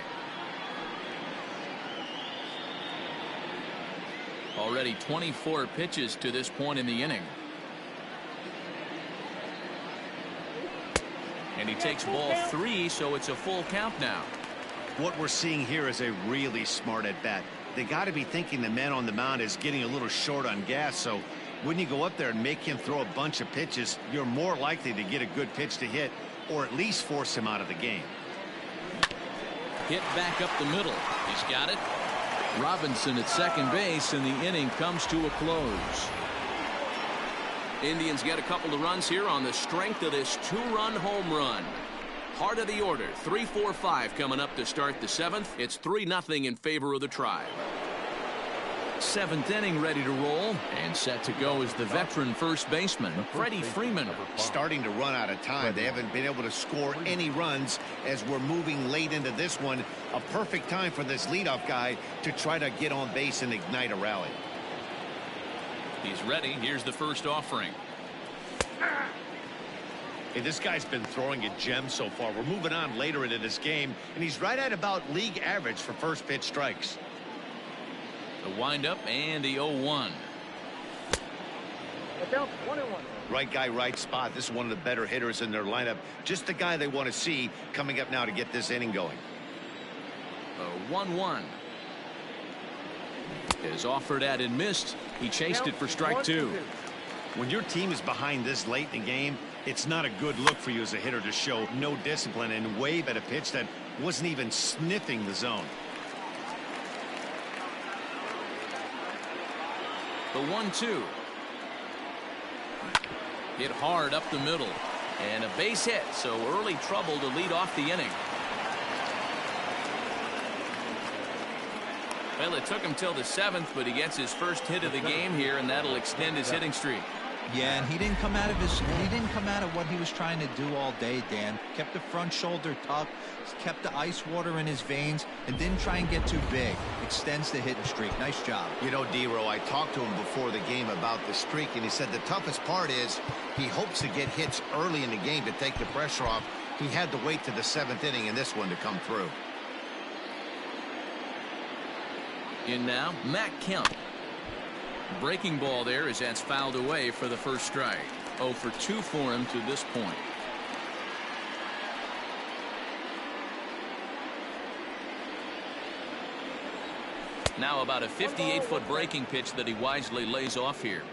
Already 24 pitches to this point in the inning. And he takes ball 3, so it's a full count now. What we're seeing here is a really smart at-bat. They got to be thinking the man on the mound is getting a little short on gas, so when you go up there and make him throw a bunch of pitches, you're more likely to get a good pitch to hit or at least force him out of the game. Hit back up the middle. He's got it. Robinson at second base, and the inning comes to a close. Indians get a couple of runs here on the strength of this 2-run home run. Heart of the order, 3-4-5 coming up to start the 7th. It's 3-0 in favor of the Tribe. 7th inning ready to roll, and set to go is the veteran first baseman, Freddie Freeman. Starting to run out of time. They haven't been able to score any runs as we're moving late into this one. A perfect time for this leadoff guy to try to get on base and ignite a rally. He's ready. Here's the first offering. Hey, this guy's been throwing a gem so far. We're moving on later into this game, and he's right at about league average for first pitch strikes. The windup and the 0-1. Right guy, right spot. This is one of the better hitters in their lineup. Just the guy they want to see coming up now to get this inning going. The 1-1 is offered at and missed. He chased it for strike 2. When your team is behind this late in the game, it's not a good look for you as a hitter to show no discipline and wave at a pitch that wasn't even sniffing the zone. The 1-2. Hit hard up the middle. And a base hit, so early trouble to lead off the inning. Well, it took him till the 7th, but he gets his first hit of the game here, and that'll extend his hitting streak. Yeah, and he didn't come out of what he was trying to do all day, Dan. Kept the front shoulder tucked, kept the ice water in his veins, and didn't try and get too big. Extends the hitting streak. Nice job. You know, D-Row, I talked to him before the game about the streak, and he said the toughest part is he hopes to get hits early in the game to take the pressure off. He had to wait to the 7th inning in this one to come through. In now, Matt Kemp. Breaking ball there as that's fouled away for the first strike. 0 for 2 for him to this point. Now about a 58-foot breaking pitch that he wisely lays off here.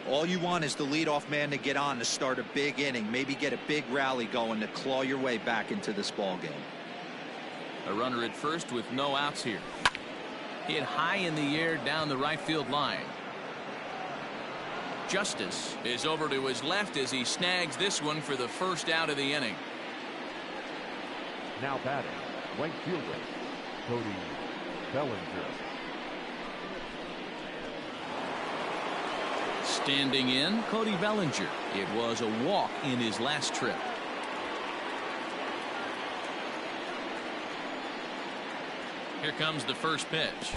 All you want is the leadoff man to get on to start a big inning, maybe get a big rally going to claw your way back into this ball game. A runner at first with no outs here. Hit high in the air down the right field line. Justice is over to his left as he snags this one for the first out of the inning. Now batting, right fielder, Cody Bellinger. Standing in, Cody Bellinger. It was a walk in his last trip. Here comes the first pitch.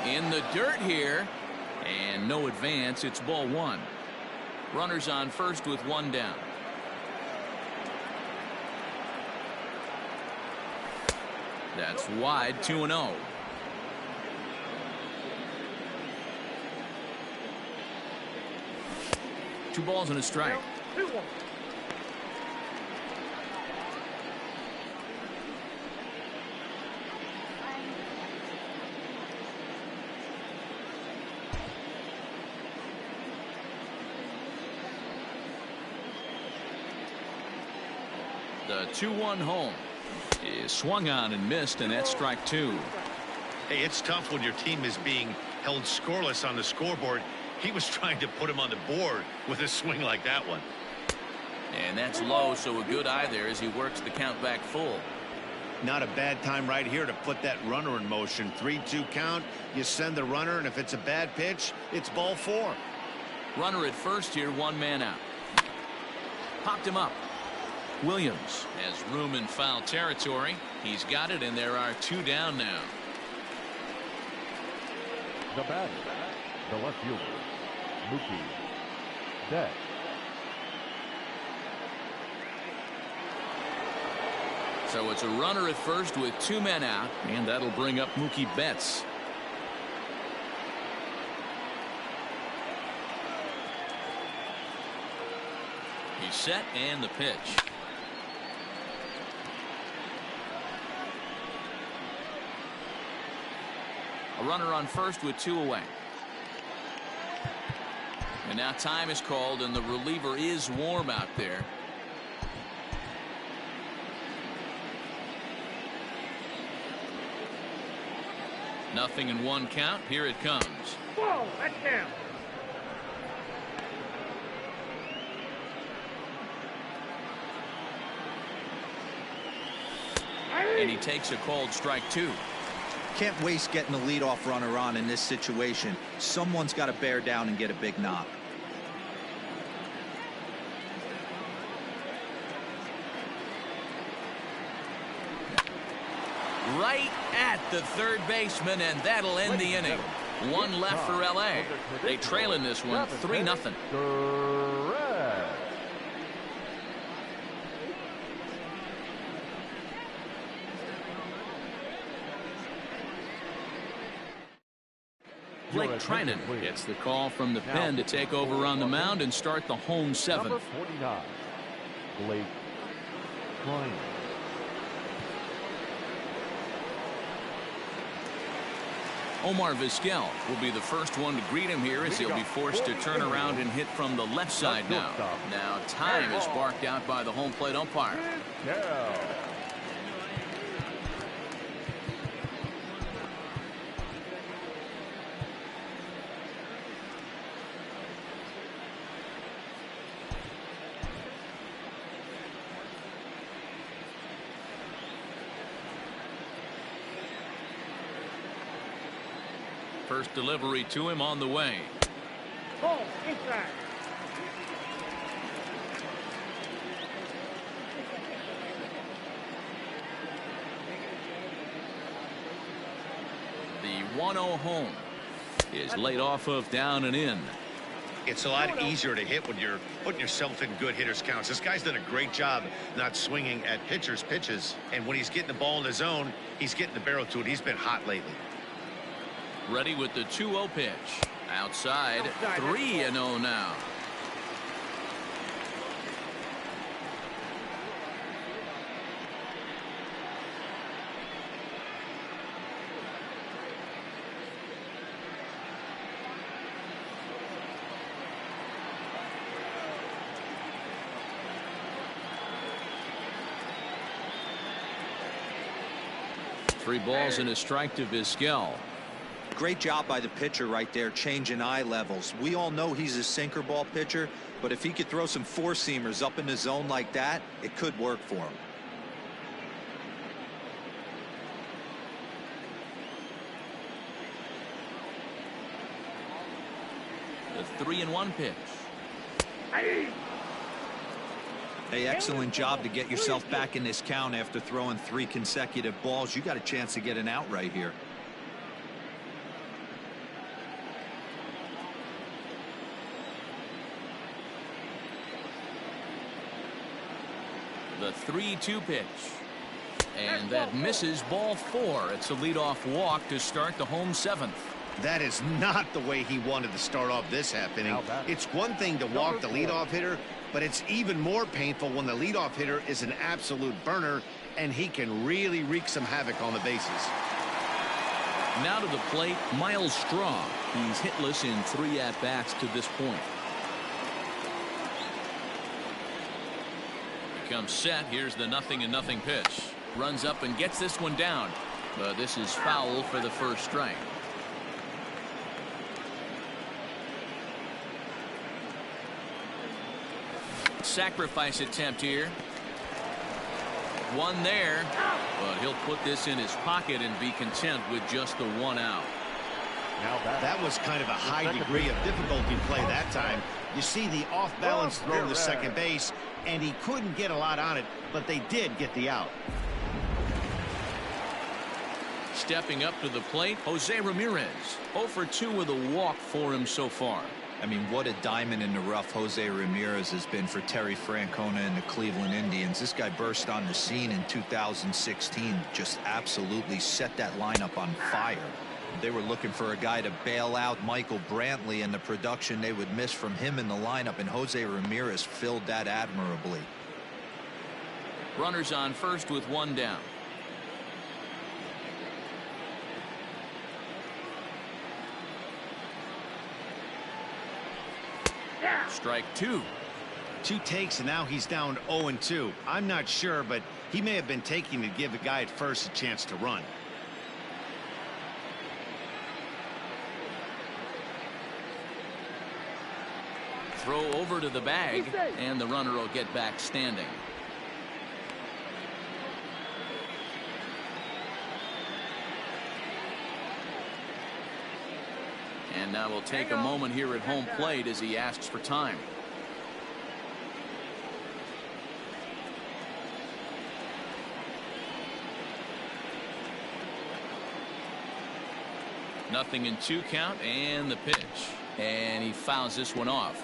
In the dirt here. And no advance. It's ball 1. Runners on first with 1 down. That's wide. 2-0. Two balls and a strike. 2-1. The 2-1 home is swung on and missed, and that's strike 2. Hey, it's tough when your team is being held scoreless on the scoreboard. He was trying to put him on the board with a swing like that one. And that's low, so a good eye there as he works the count back full. Not a bad time right here to put that runner in motion. 3-2 count. You send the runner, and if it's a bad pitch, it's ball 4. Runner at first here, 1 man out. Popped him up. Williams has room in foul territory. He's got it, and there are 2 down now. The batter, the left fielder, Mookie Betts. So it's a runner at first with 2 men out, and that'll bring up Mookie Betts. He's set, and the pitch. A runner on first with 2 away. And now time is called, and the reliever is warm out there. Nothing in 1 count. Here it comes. Whoa, that's down. And he takes a called strike 2. Can't waste getting the leadoff runner on in this situation. Someone's got to bear down and get a big knock. Right at the third baseman, and that'll end the inning. 1 left for LA. They trail in this one 3-0. Blake Trinan gets the call from the pen to take over on the mound and start the home 7th. Number 49, Blake Trinan. Omar Vizquel will be the first one to greet him here as he'll be forced to turn around and hit from the left side now. Now time is barked out by the home plate umpire. First delivery to him on the way. Ball inside. The 1-0 home is laid off of down and in. It's a lot easier to hit when you're putting yourself in good hitters counts. This guy's done a great job not swinging at pitchers' pitches. And when he's getting the ball in the zone, he's getting the barrel to it. He's been hot lately. Ready with the 2-0 pitch. Outside, 3-0 now. Three balls and a strike to Vizquel. Great job by the pitcher right there, changing eye levels. We all know he's a sinker ball pitcher, but if he could throw some four-seamers up in the zone like that, it could work for him. The 3-1 pitch. Hey, excellent job to get yourself back in this count after throwing 3 consecutive balls. You got a chance to get an out right here. The 3-2 pitch. And that misses, ball 4. It's a leadoff walk to start the home 7th. That is not the way he wanted to start off this half inning. It's one thing to walk the leadoff hitter, but it's even more painful when the leadoff hitter is an absolute burner and he can really wreak some havoc on the bases. Now to the plate, Miles Straw. He's hitless in 3 at-bats to this point. He comes set. Here's the 0-0 pitch. Runs up and gets this one down. But this is foul for the first strike. Sacrifice attempt here. One there, but he'll put this in his pocket and be content with just the 1 out. That was kind of a high degree of difficulty play that time. You see the off-balance throw to second base, and he couldn't get a lot on it, but they did get the out. Stepping up to the plate, Jose Ramirez. 0 for 2 with a walk for him so far. I mean, what a diamond in the rough Jose Ramirez has been for Terry Francona and the Cleveland Indians. This guy burst on the scene in 2016, just absolutely set that lineup on fire. They were looking for a guy to bail out Michael Brantley, and the production they would miss from him in the lineup, and Jose Ramirez filled that admirably. Runners on first with 1 down. Strike 2. 2 takes, and now he's down 0-2. I'm not sure, but he may have been taking to give the guy at first a chance to run. Throw over to the bag, and the runner will get back standing. And now we'll take a moment here at home plate as he asks for time. Nothing in 2 count, and the pitch. And he fouls this one off.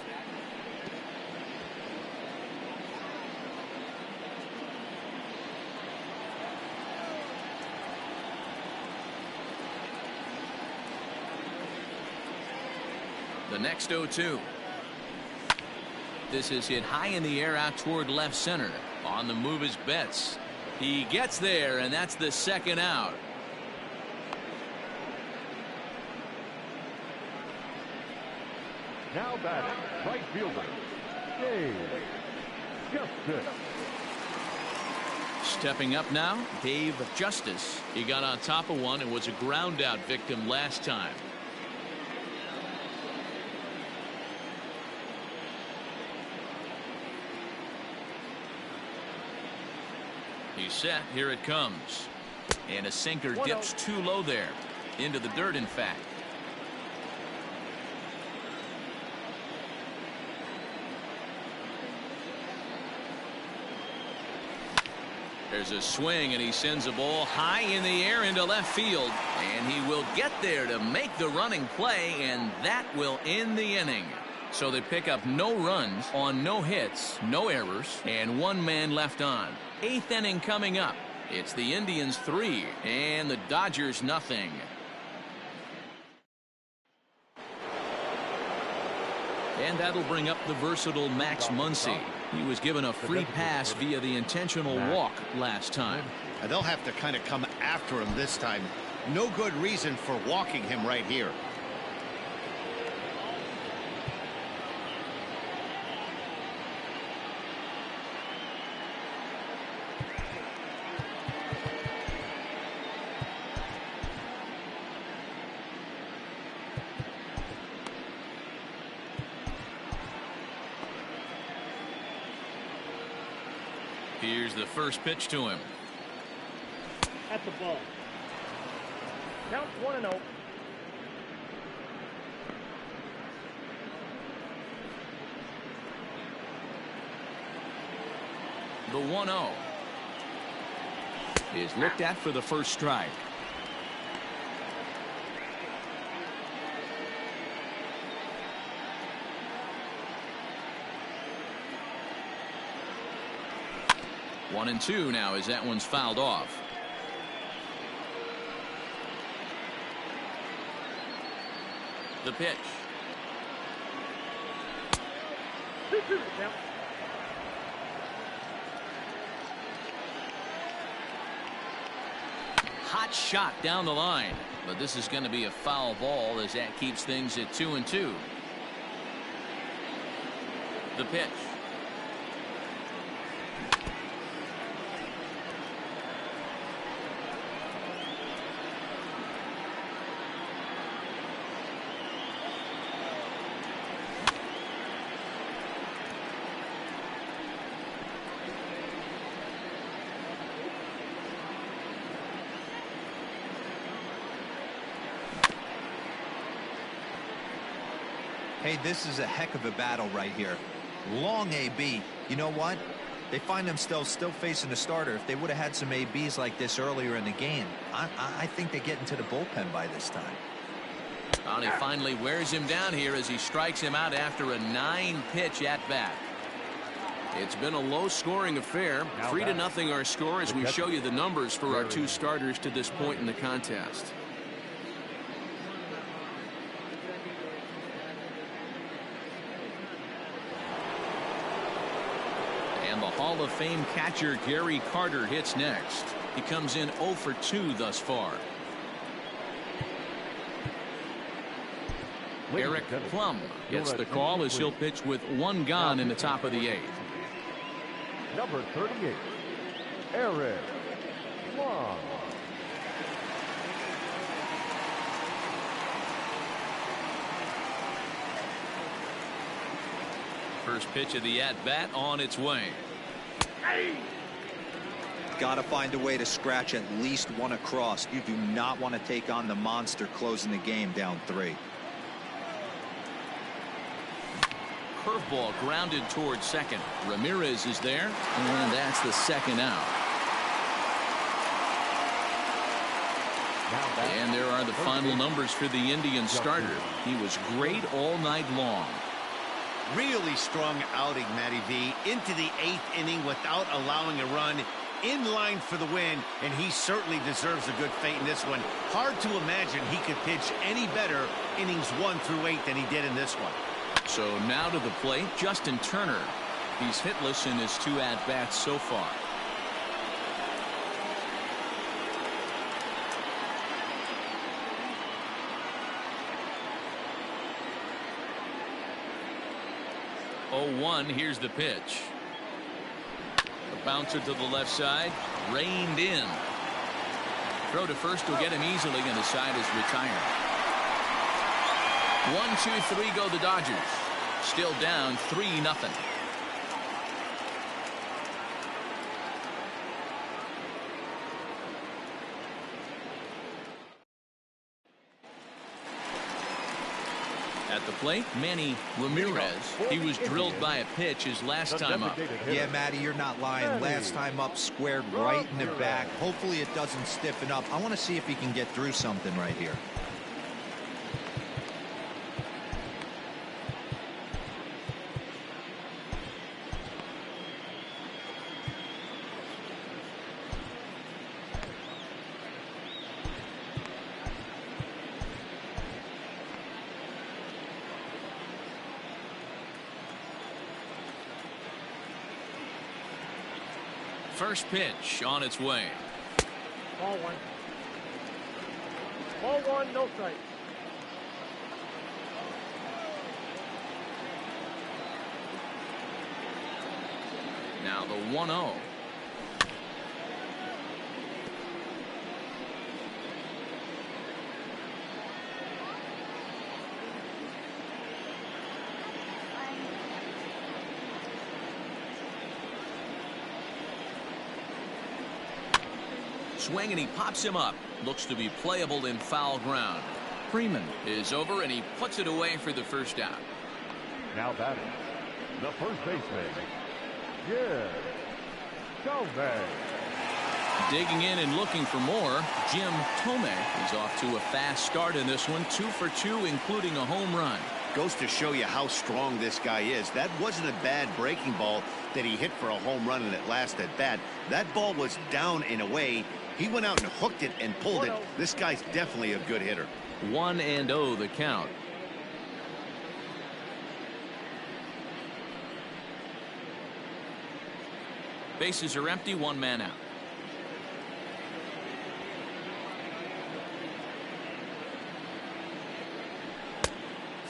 The next 0-2. This is hit high in the air out toward left center. On the move is Betts. He gets there, and that's the 2nd out. Now batting, right fielder, Dave Justice. Stepping up now, Dave Justice. He got on top of one and was a ground out victim last time. He's set. Here it comes. And a sinker dips too low there. Into the dirt, in fact. There's a swing, and he sends a ball high in the air into left field. And he will get there to make the running play, and that will end the inning. So they pick up no runs on no hits, no errors, and one man left on. 8th inning coming up. It's the Indians 3 and the Dodgers nothing. And that'll bring up the versatile Max Muncy. He was given a free pass via the intentional walk last time. And they'll have to kind of come after him this time. No good reason for walking him right here. Here's the first pitch to him. At the ball. Count 1-0. The 1-0 is looked at for the first strike. One and two now as that one's fouled off. The pitch. Hot shot down the line, but this is going to be a foul ball as that keeps things at 2-2. The pitch. Hey, this is a heck of a battle right here. Long AB. You know what? They find themselves still facing a starter. If they would have had some ABs like this earlier in the game, I think they get into the bullpen by this time. Well, he finally wears him down here as he strikes him out after a 9-pitch at-bat. It's been a low-scoring affair. 3-0 our score as we show you the numbers for our two starters to this point in the contest. And the Hall of Fame catcher Gary Carter hits next. He comes in 0 for 2 thus far. Eric Plum gets the call as he'll pitch with one gone in the top of the 8th. Number 38, Eric Plum. First pitch of the at-bat on its way. Got to find a way to scratch at least one across. You do not want to take on the monster closing the game down 3. Curveball grounded towards second. Ramirez is there, and that's the second out. And there are the final numbers for the Indians starter. He was great all night long. Really strong outing, Matty V. Into the 8th inning without allowing a run, in line for the win, and he certainly deserves a good fate in this one. Hard to imagine he could pitch any better innings 1 through 8 than he did in this one. So now to the plate, Justin Turner. He's hitless in his 2 at-bats so far. Oh, here's the pitch. The bouncer to the left side, reined in. Throw to first will get him easily, and the side is retired. 1, 2, 3 go the Dodgers. Still down 3-0. At the plate, Manny Ramirez. He was drilled by a pitch his last time up. Yeah, Matty, you're not lying. Last time up, squared right in the back. Hopefully it doesn't stiffen up. I want to see if he can get through something right here. First pitch on its way. Ball one. Ball one, no strike. Now the 1-0. Swing and he pops him up. Looks to be playable in foul ground. Freeman is over and he puts it away for the first out. Now batting, the first baseman, Jim Tomei. Digging in and looking for more, Jim Tomei is off to a fast start in this one. 2 for 2, including a home run. Goes to show you how strong this guy is. That wasn't a bad breaking ball that he hit for a home run in that last at bat. That ball was down and away. He went out and hooked it and pulled it. This guy's definitely a good hitter. 1-0 the count. Bases are empty, 1 man out.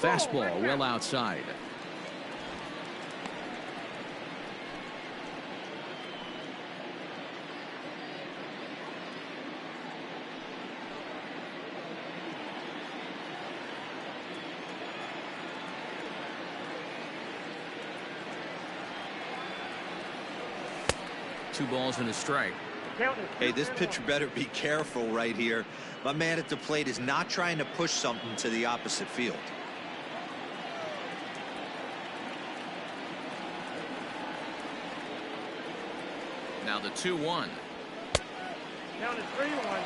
Fastball well outside. Two balls and a strike. Hey, this pitcher better be careful right here. My man at the plate is not trying to push something to the opposite field. Now the 2-1. Count is 3-1.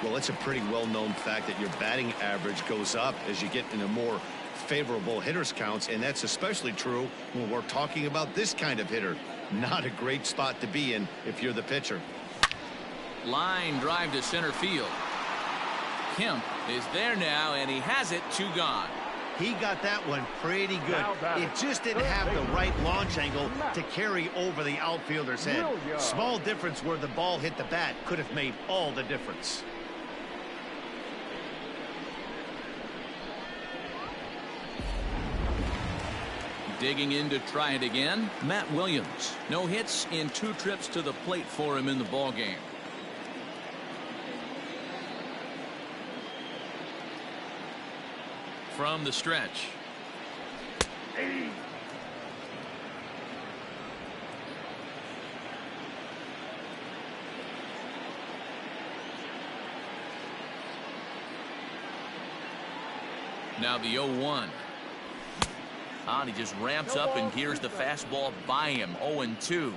Well, it's a pretty well-known fact that your batting average goes up as you get into more favorable hitters counts, and that's especially true when we're talking about this kind of hitter. Not a great spot to be in if you're the pitcher. Line drive to center field. Kemp is there now, and he has it. 2 gone. He got that one pretty good. It just didn't have the right launch angle to carry over the outfielder's head. Small difference where the ball hit the bat could have made all the difference. Digging in to try it again, Matt Williams. No hits in 2 trips to the plate for him in the ballgame. From the stretch. Now the 0-1. And he just ramps up and gears the fastball by him. 0-2.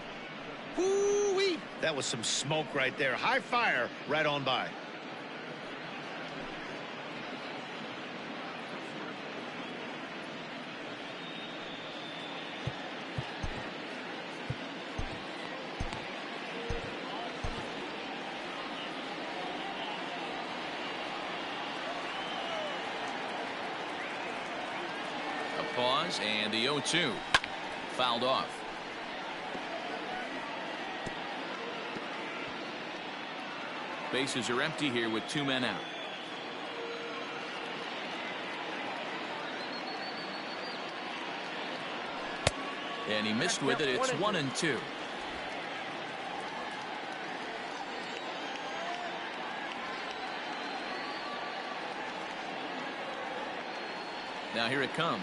Woo-wee! That was some smoke right there. High fire right on by. Pause, and the 0-2 fouled off. Bases are empty here with 2 men out. And he missed with it. It's 1-2. Now here it comes.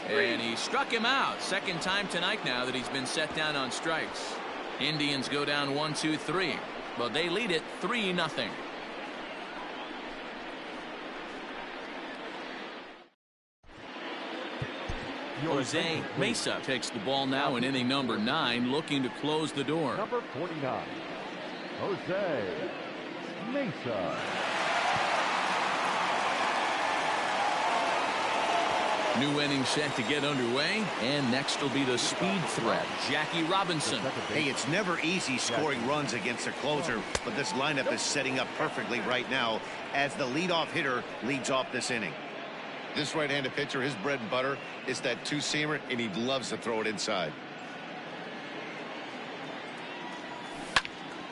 And he struck him out. Second time tonight now that he's been set down on strikes. Indians go down 1-2-3. But they lead it 3-0. Jose Mesa takes the ball now in inning number 9, looking to close the door. Number 49, Jose Mesa. New inning set to get underway, and next will be the speed threat, Jackie Robinson. Hey, it's never easy scoring runs against a closer, but this lineup is setting up perfectly right now as the leadoff hitter leads off this inning. This right-handed pitcher, his bread and butter is that two-seamer, and he loves to throw it inside.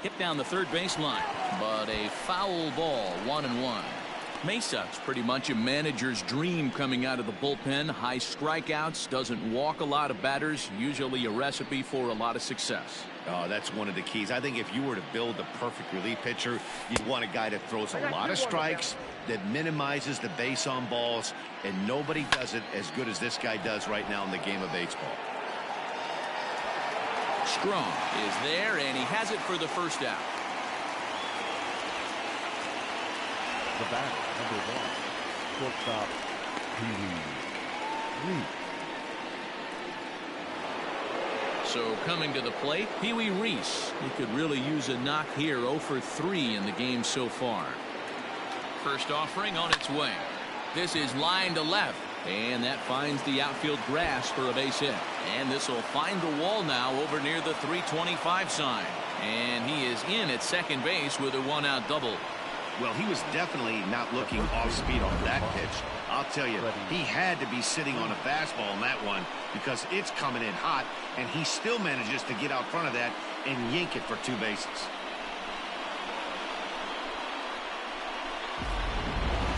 Hit down the third baseline, but a foul ball, 1-1. Mesa's pretty much a manager's dream coming out of the bullpen. High strikeouts, doesn't walk a lot of batters, usually a recipe for a lot of success. Oh, that's one of the keys. I think if you were to build the perfect relief pitcher, you'd want a guy that throws a lot of strikes, that minimizes the base on balls, and nobody does it as good as this guy does right now in the game of baseball. Strong is there, and he has it for the first out. The batter, number 1, shortstop, Pee-wee Reese. So coming to the plate, Pee-wee Reese. He could really use a knock here. 0 for 3 in the game so far. First offering on its way. This is line to left, and that finds the outfield grass for a base hit. And this will find the wall now over near the 325 sign. And he is in at second base with a 1-out double. Well, he was definitely not looking off speed on that pitch. I'll tell you, he had to be sitting on a fastball on that one because it's coming in hot, and he still manages to get out front of that and yank it for 2 bases.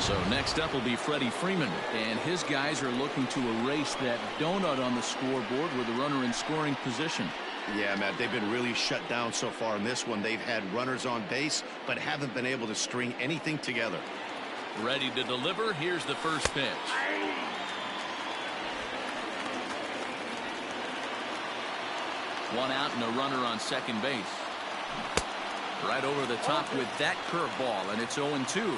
So next up will be Freddie Freeman, and his guys are looking to erase that donut on the scoreboard with a runner in scoring position. Yeah, Matt, they've been really shut down so far in this one. They've had runners on base, but haven't been able to string anything together. Ready to deliver. Here's the first pitch. One out and a runner on second base. Right over the top with that curveball, and it's 0-2.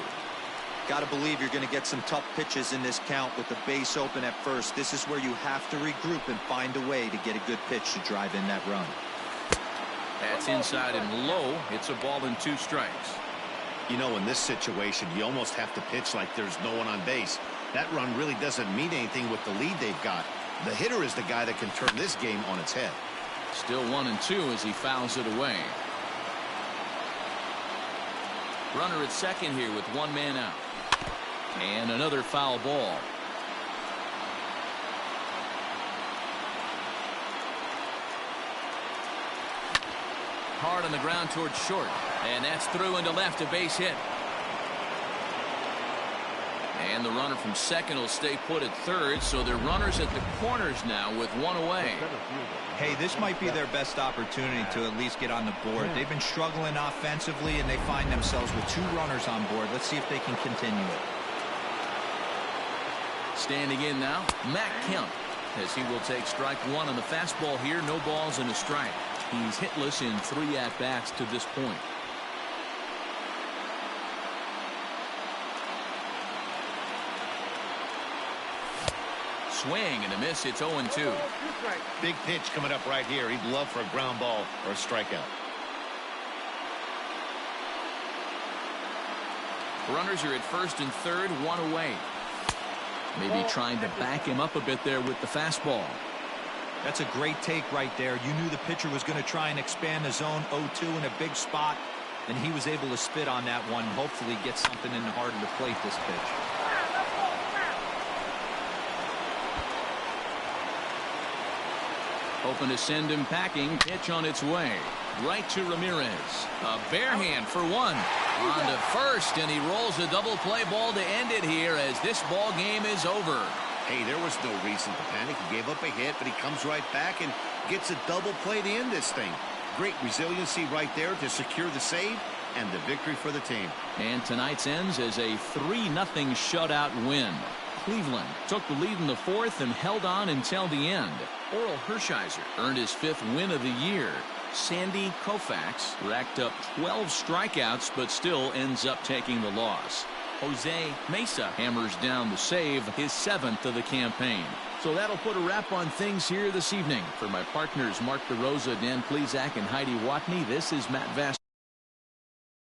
Got to believe you're going to get some tough pitches in this count with the base open at first. This is where you have to regroup and find a way to get a good pitch to drive in that run. That's inside and low. It's a ball and 2 strikes. You know, in this situation, you almost have to pitch like there's no one on base. That run really doesn't mean anything with the lead they've got. The hitter is the guy that can turn this game on its head. Still 1-2 as he fouls it away. Runner at second here with 1 man out. And another foul ball. Hard on the ground towards short. And that's through into left, a base hit. And the runner from second will stay put at third, so they're runners at the corners now with 1 away. Hey, this might be their best opportunity to at least get on the board. They've been struggling offensively, and they find themselves with 2 runners on board. Let's see if they can continue it. Standing in now, Matt Kemp, as he will take strike 1 on the fastball here. No balls and a strike. He's hitless in 3 at-bats to this point. Swing and a miss. It's 0-2. Big pitch coming up right here. He'd love for a ground ball or a strikeout. Runners are at first and third, 1 away. Maybe trying to back him up a bit there with the fastball. That's a great take right there. You knew the pitcher was going to try and expand the zone. 0-2 in a big spot, and he was able to spit on that one. Hopefully get something in the heart of the plate this pitch. Hoping to send him packing. Pitch on its way. Right to Ramirez. A bare hand for 1. On to first, and he rolls a double play ball to end it here as this ball game is over. Hey, there was no reason to panic. He gave up a hit, but he comes right back and gets a double play to end this thing. Great resiliency right there to secure the save and the victory for the team. And tonight's ends as a 3-0 shutout win. Cleveland took the lead in the 4th and held on until the end. Oral Hershiser earned his 5th win of the year. Sandy Koufax racked up 12 strikeouts but still ends up taking the loss. Jose Mesa hammers down the save, his 7th of the campaign. So that'll put a wrap on things here this evening. For my partners Mark DeRosa, Dan Plesac, and Heidi Watney, this is Matt Vass.